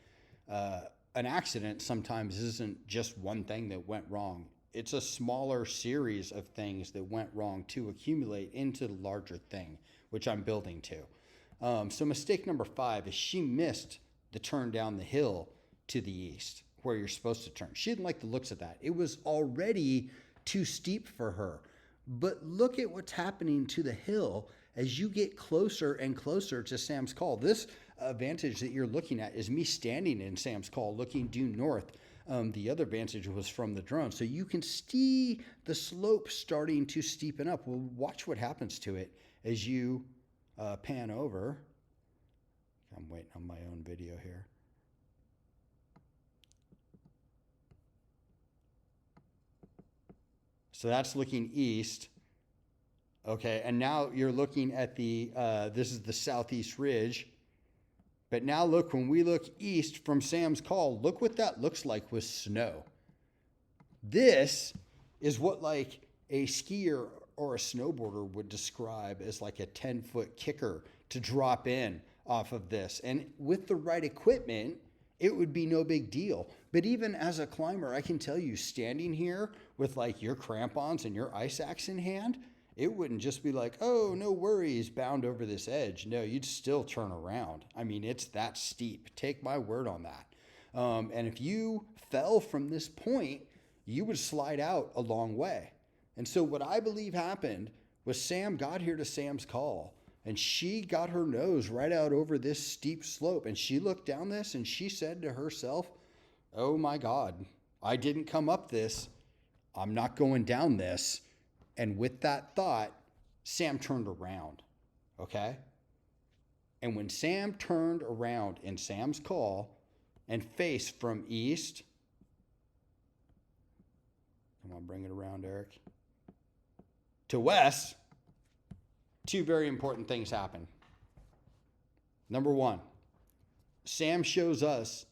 Speaker 1: an accident sometimes isn't just one thing that went wrong. It's a smaller series of things that went wrong to accumulate into the larger thing, which I'm building to. So mistake number 5 is she missed the turn down the hill to the east where you're supposed to turn. She didn't like the looks of that. It was already too steep for her. But look at what's happening to the hill as you get closer and closer to Sam's Call. This vantage that you're looking at is me standing in Sam's Call looking due north. The other vantage was from the drone. So you can see the slope starting to steepen up. Well, watch what happens to it as you pan over. I'm waiting on my own video here. So that's looking east. Okay, and now you're looking at the, this is the Southeast Ridge. But now look, when we look east from Sam's Call, look what that looks like with snow. This is what like a skier or a snowboarder would describe as like a 10-foot kicker to drop in off of this. And with the right equipment, it would be no big deal. But even as a climber, I can tell you, standing here with like your crampons and your ice axe in hand, it wouldn't just be like, oh, no worries, bound over this edge. No, you'd still turn around. I mean, it's that steep. Take my word on that. And if you fell from this point, you would slide out a long way. And so what I believe happened was Sam got here to Sam's Call, and she got her nose right out over this steep slope. And she looked down this and she said to herself, oh my God, I didn't come up this. I'm not going down this. And with that thought, Sam turned around, okay? And when Sam turned around in Sam's Call and faced from east, come on, bring it around, Eric, to west, two very important things happen. Number one, Sam shows us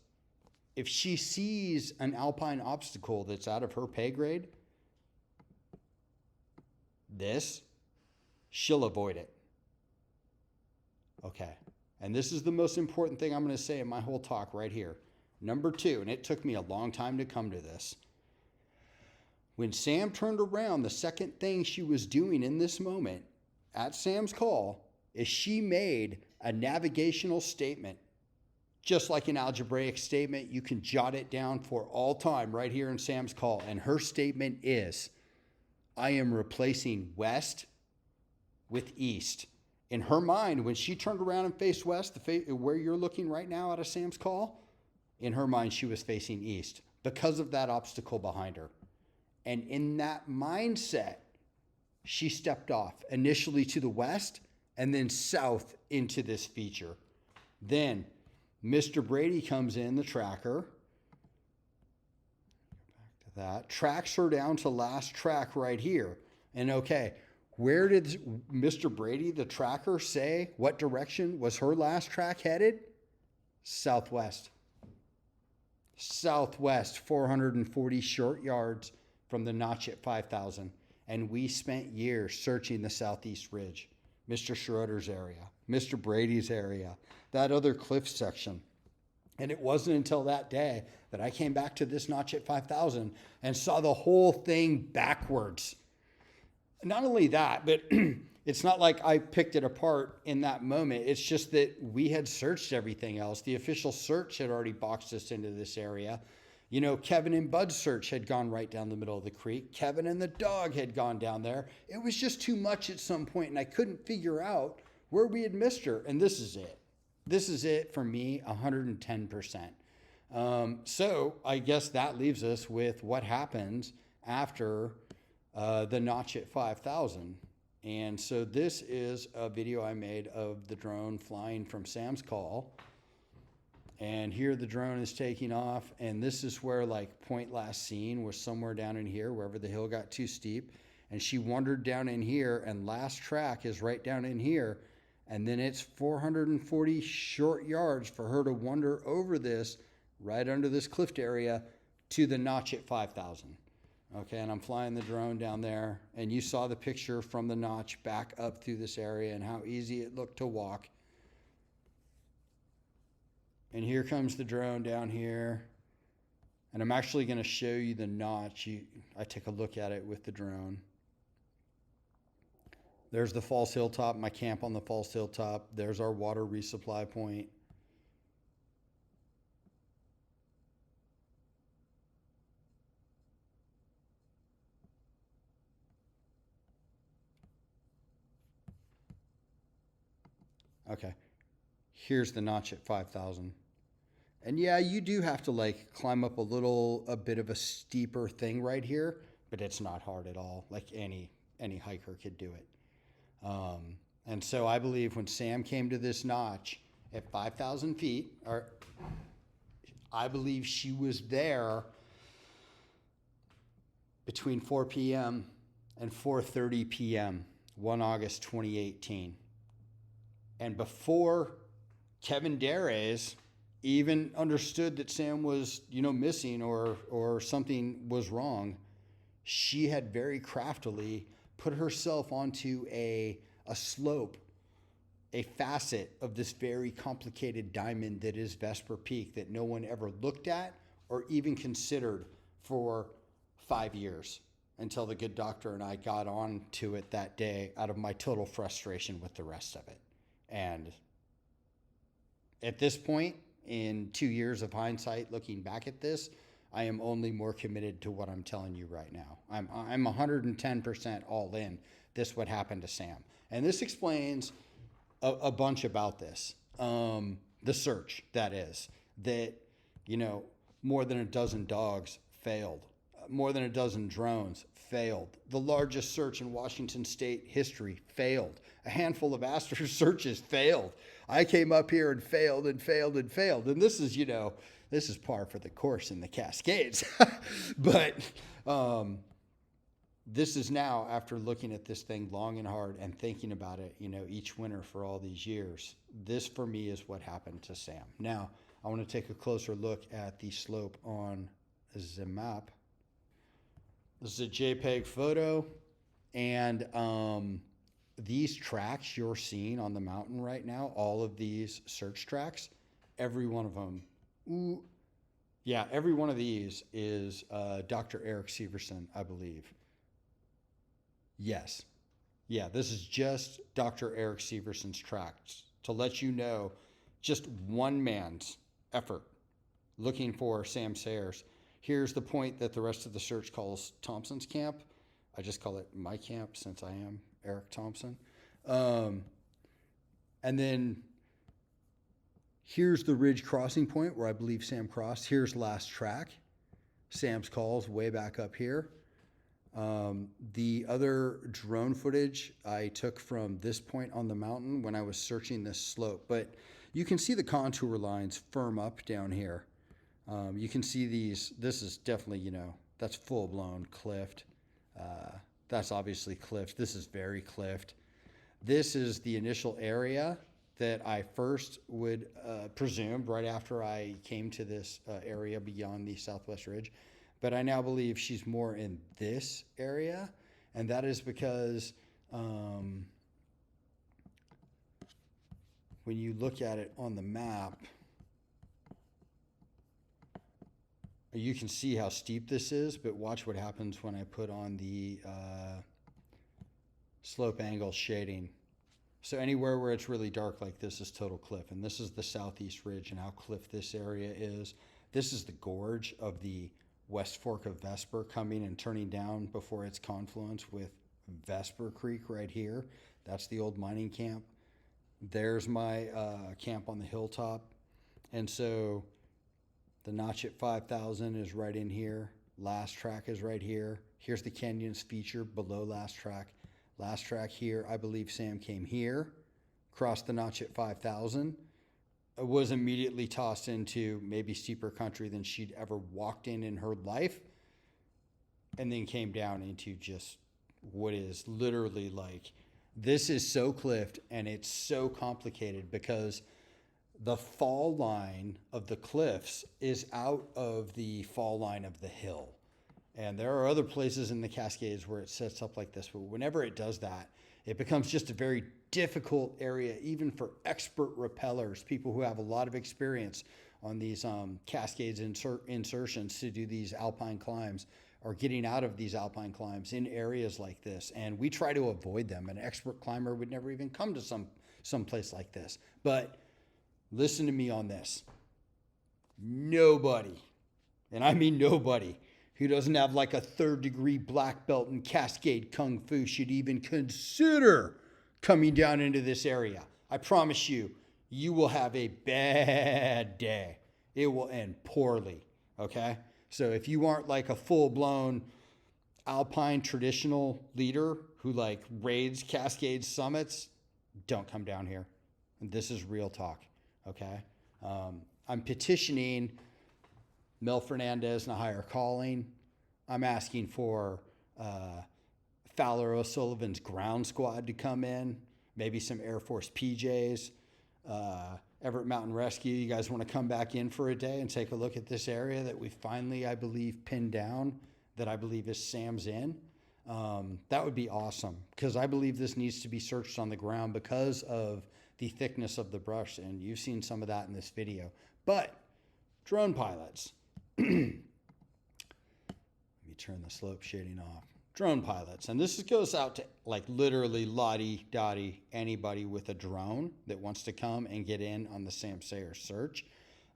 Speaker 1: if she sees an alpine obstacle that's out of her pay grade, she'll avoid it. Okay. And this is the most important thing I'm going to say in my whole talk right here. Number two, and it took me a long time to come to this. When Sam turned around, the second thing she was doing in this moment at Sam's Call is she made a navigational statement. Just like an algebraic statement, you can jot it down for all time right here in Sam's Call. And her statement is, I am replacing west with east. In her mind, when she turned around and faced west, where you're looking right now out of Sam's Call, in her mind, she was facing east because of that obstacle behind her. And in that mindset, she stepped off initially to the west and then south into this feature. Then Mr. Brady comes in, the tracker, back to that, tracks her down to last track right here. And okay, where did Mr. Brady, the tracker, say what direction was her last track headed? Southwest. Southwest, 440 short yards from the notch at 5,000. And we spent years searching the Southeast Ridge, Mr. Schroeder's area, Mr. Brady's area, that other cliff section. And it wasn't until that day that I came back to this notch at 5,000 and saw the whole thing backwards. Not only that, but it's not like I picked it apart in that moment. It's just that we had searched everything else. The official search had already boxed us into this area. You know, Kevin and Bud's search had gone right down the middle of the creek. Kevin and the dog had gone down there. It was just too much at some point, and I couldn't figure out where we had missed her. And this is it. This is it for me, 110%. So I guess that leaves us with what happens after the notch at 5,000. And so this is a video I made of the drone flying from Sam's Call. And here the drone is taking off. And this is where like point last seen was somewhere down in here, wherever the hill got too steep. And she wandered down in here, and last track is right down in here. And then it's 440 short yards for her to wander over this, right under this cliff area, to the notch at 5,000. Okay, and I'm flying the drone down there, and you saw the picture from the notch back up through this area and how easy it looked to walk. And here comes the drone down here, and I'm actually going to show you the notch. I took a look at it with the drone. There's the false hilltop, my camp on the false hilltop. There's our water resupply point. Okay, here's the notch at 5,000. And yeah, you do have to like climb up a bit of a steeper thing right here, but it's not hard at all. Like any hiker could do it. And so I believe when Sam came to this notch at 5,000 feet, I believe she was there between 4 p.m. and 4:30 p.m., 1 August 2018. And before Kevin Dares even understood that Sam was, missing or something was wrong, she had very craftily put herself onto a slope a facet of this very complicated diamond that is Vesper Peak that no one ever looked at or even considered for 5 years until the good doctor and I got on to it that day out of my total frustration with the rest of it. And at this point, in 2 years of hindsight, looking back at this, I am only more committed to what I'm telling you right now. I'm 110% all in. This what happened to Sam. And this explains a bunch about this. The search, that is, that, more than a dozen dogs failed. More than a dozen drones failed. The largest search in Washington state history failed. A handful of Astor searches failed. I came up here and failed and failed and failed. And this is, this is par for the course in the Cascades. But this is now, after looking at this thing long and hard and thinking about it, each winter for all these years, this for me is what happened to Sam. Now, I want to take a closer look at the slope on the map. This is a JPEG photo, and these tracks you're seeing on the mountain right now, all of these search tracks, every one of them, every one of these is Dr. Eric Severson, I believe. Yes. Yeah, this is just Dr. Eric Severson's tracks to let you know just one man's effort looking for Sam Sayers. Here's the point that the rest of the search calls Thompson's camp. I just call it my camp since I am Eric Thompson. And then here's the ridge crossing point where I believe Sam crossed. Here's last track. Sam's calls way back up here. The other drone footage I took from this point on the mountain when I was searching this slope, but you can see the contour lines firm up down here. You can see these, this is definitely, that's full-blown cliffed. That's obviously cliffed. This is very cliffed. This is the initial area that I first would presume right after I came to this area beyond the Southwest Ridge. But I now believe she's more in this area, and that is because when you look at it on the map, you can see how steep this is, but watch what happens when I put on the slope angle shading. So anywhere where it's really dark like this is total cliff, and this is the Southeast Ridge and how cliff this area is. This is the gorge of the West Fork of Vesper coming and turning down before its confluence with Vesper Creek right here. That's the old mining camp. There's my camp on the hilltop. And so the notch at 5,000 is right in here. Last track is right here. Here's the Kenyon's feature below last track. Last track here, I believe Sam came here, crossed the notch at 5,000, was immediately tossed into maybe steeper country than she'd ever walked in her life, and then came down into just what is literally like, this is so cliffed and it's so complicated because the fall line of the cliffs is out of the fall line of the hill. And there are other places in the Cascades where it sets up like this, but whenever it does that, it becomes just a very difficult area, even for expert rappellers, people who have a lot of experience on these Cascades insertions to do these alpine climbs or getting out of these alpine climbs in areas like this. And we try to avoid them. An expert climber would never even come to some place like this. But listen to me on this. Nobody, and I mean nobody, who doesn't have like a 3rd-degree black belt in Cascade Kung Fu should even consider coming down into this area. I promise you, you will have a bad day. It will end poorly, okay? So if you aren't like a full-blown alpine traditional leader who like raids Cascade summits, don't come down here. And this is real talk, okay? I'm petitioning Mel Fernandez and a higher calling. I'm asking for Fowler O'Sullivan's ground squad to come in, maybe some Air Force PJs, Everett Mountain Rescue. You guys want to come back in for a day and take a look at this area that we finally, I believe, pinned down, that I believe is Sam's in? That would be awesome, because I believe this needs to be searched on the ground because of the thickness of the brush. And you've seen some of that in this video. But drone pilots, let me turn the slope shading off. Drone pilots, and this goes out to like literally lottie dottie anybody with a drone that wants to come and get in on the Sam Sayer search.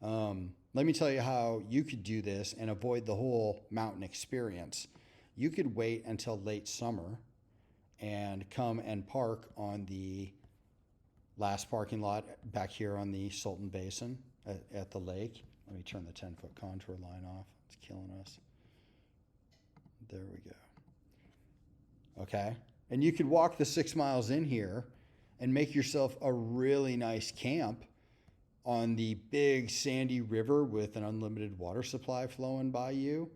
Speaker 1: Let me tell you how you could do this and avoid the whole mountain experience. You could wait until late summer and come and park on the last parking lot back here on the Salton Basin at the lake. Let me turn the 10-foot contour line off. It's killing us. There we go. Okay. And you could walk the 6 miles in here and make yourself a really nice camp on the big sandy river with an unlimited water supply flowing by you.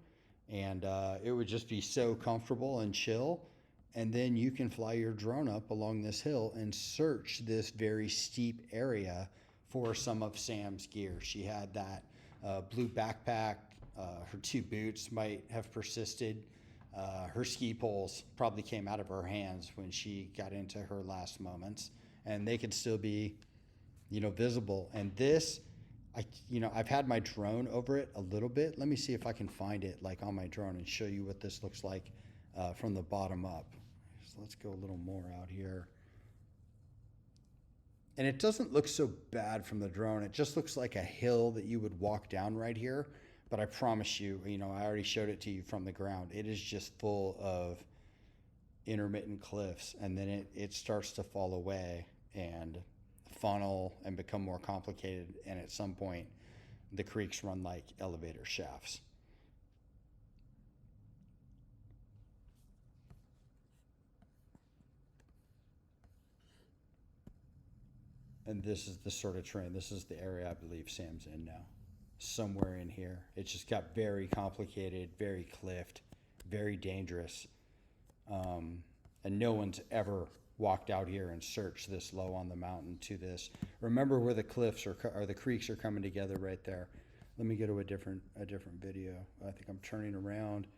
Speaker 1: And it would just be so comfortable and chill. And then you can fly your drone up along this hill and search this very steep area for some of Sam's gear. She had that blue backpack. Her 2 boots might have persisted. Her ski poles probably came out of her hands when she got into her last moments, and they could still be, visible. And this, I've had my drone over it a little bit. Let me see if I can find it like on my drone and show you what this looks like from the bottom up. So let's go a little more out here. And it doesn't look so bad from the drone. It just looks like a hill that you would walk down right here. But I promise you, I already showed it to you from the ground. It is just full of intermittent cliffs, and then it starts to fall away and funnel and become more complicated. And at some point, the creeks run like elevator shafts. And this is the sort of terrain. This is the area I believe Sam's in now. Somewhere in here. It just got very complicated, very cliffed, very dangerous. And no one's ever walked out here and searched this low on the mountain to this. Remember where the cliffs or the creeks are coming together right there. Let me go to a different video. I think I'm turning around.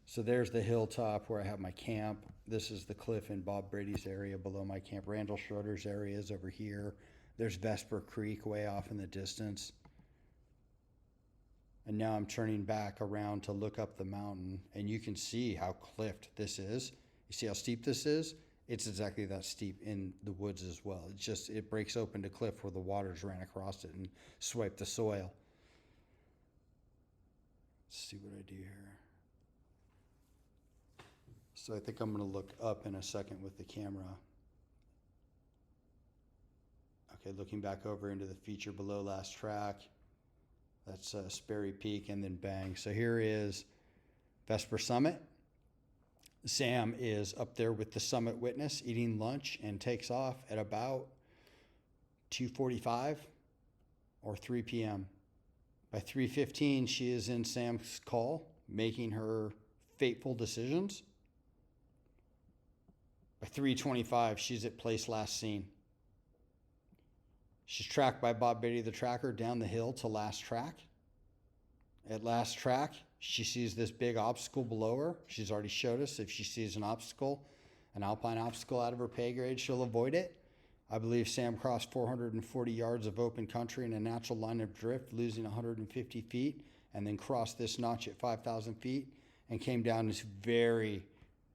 Speaker 1: So there's the hilltop where I have my camp. This is the cliff in Bob Brady's area below my camp. Randall Schroeder's area is over here. There's Vesper Creek way off in the distance. And now I'm turning back around to look up the mountain, and you can see how cliffed this is. You see how steep this is? It's exactly that steep in the woods as well. It breaks open to cliff where the waters ran across it and swiped the soil. Let's see what I do here. So I think I'm going to look up in a second with the camera. Okay, looking back over into the feature below last track. That's Sperry Peak, and then bang. So here is Vesper Summit. Sam is up there with the summit witness eating lunch and takes off at about 2:45 or 3 p.m. By 3:15, she is in Sam's call, making her fateful decisions. By 3:25, she's at place last seen. She's tracked by Bob Brady, the tracker, down the hill to last track. At last track, she sees this big obstacle below her. She's already showed us if she sees an obstacle, an alpine obstacle out of her pay grade, she'll avoid it. I believe Sam crossed 440 yards of open country in a natural line of drift, losing 150 feet, and then crossed this notch at 5,000 feet and came down this very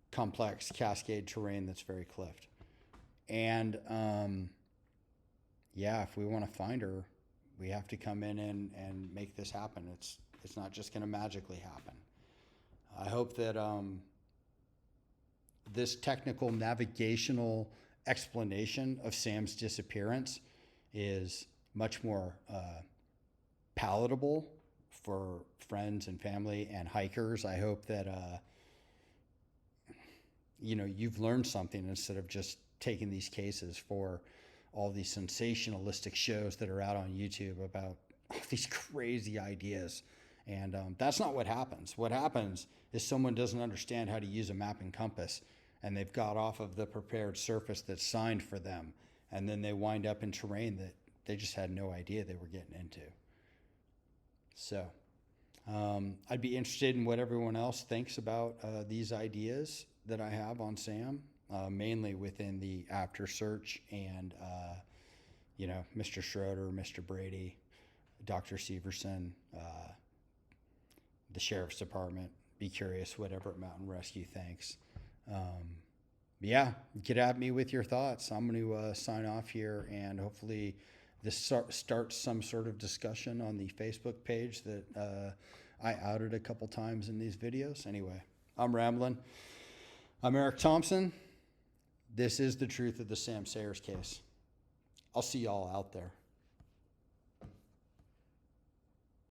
Speaker 1: complex cascade terrain that's very cliffed. And yeah, if we want to find her, we have to come in and make this happen. It's not just going to magically happen. I hope that this technical navigational explanation of Sam's disappearance is much more palatable for friends and family and hikers. I hope that you've learned something instead of just taking these cases for all these sensationalistic shows that are out on YouTube about all these crazy ideas. And that's not what happens. What happens is someone doesn't understand how to use a map and compass, and they've got off of the prepared surface that's signed for them, and then they wind up in terrain that they just had no idea they were getting into. So I'd be interested in what everyone else thinks about these ideas that I have on Sam. mainly within the after search and, Mr. Schroeder, Mr. Brady, Dr. Severson, the sheriff's department. Be curious what Everett Mountain Rescue thinks. Yeah, get at me with your thoughts. I'm going to sign off here, and hopefully this starts some sort of discussion on the Facebook page that I outed a couple times in these videos. Anyway, I'm rambling. I'm Eric Thompson. This is the truth of the Sam Sayers case. I'll see y'all out there.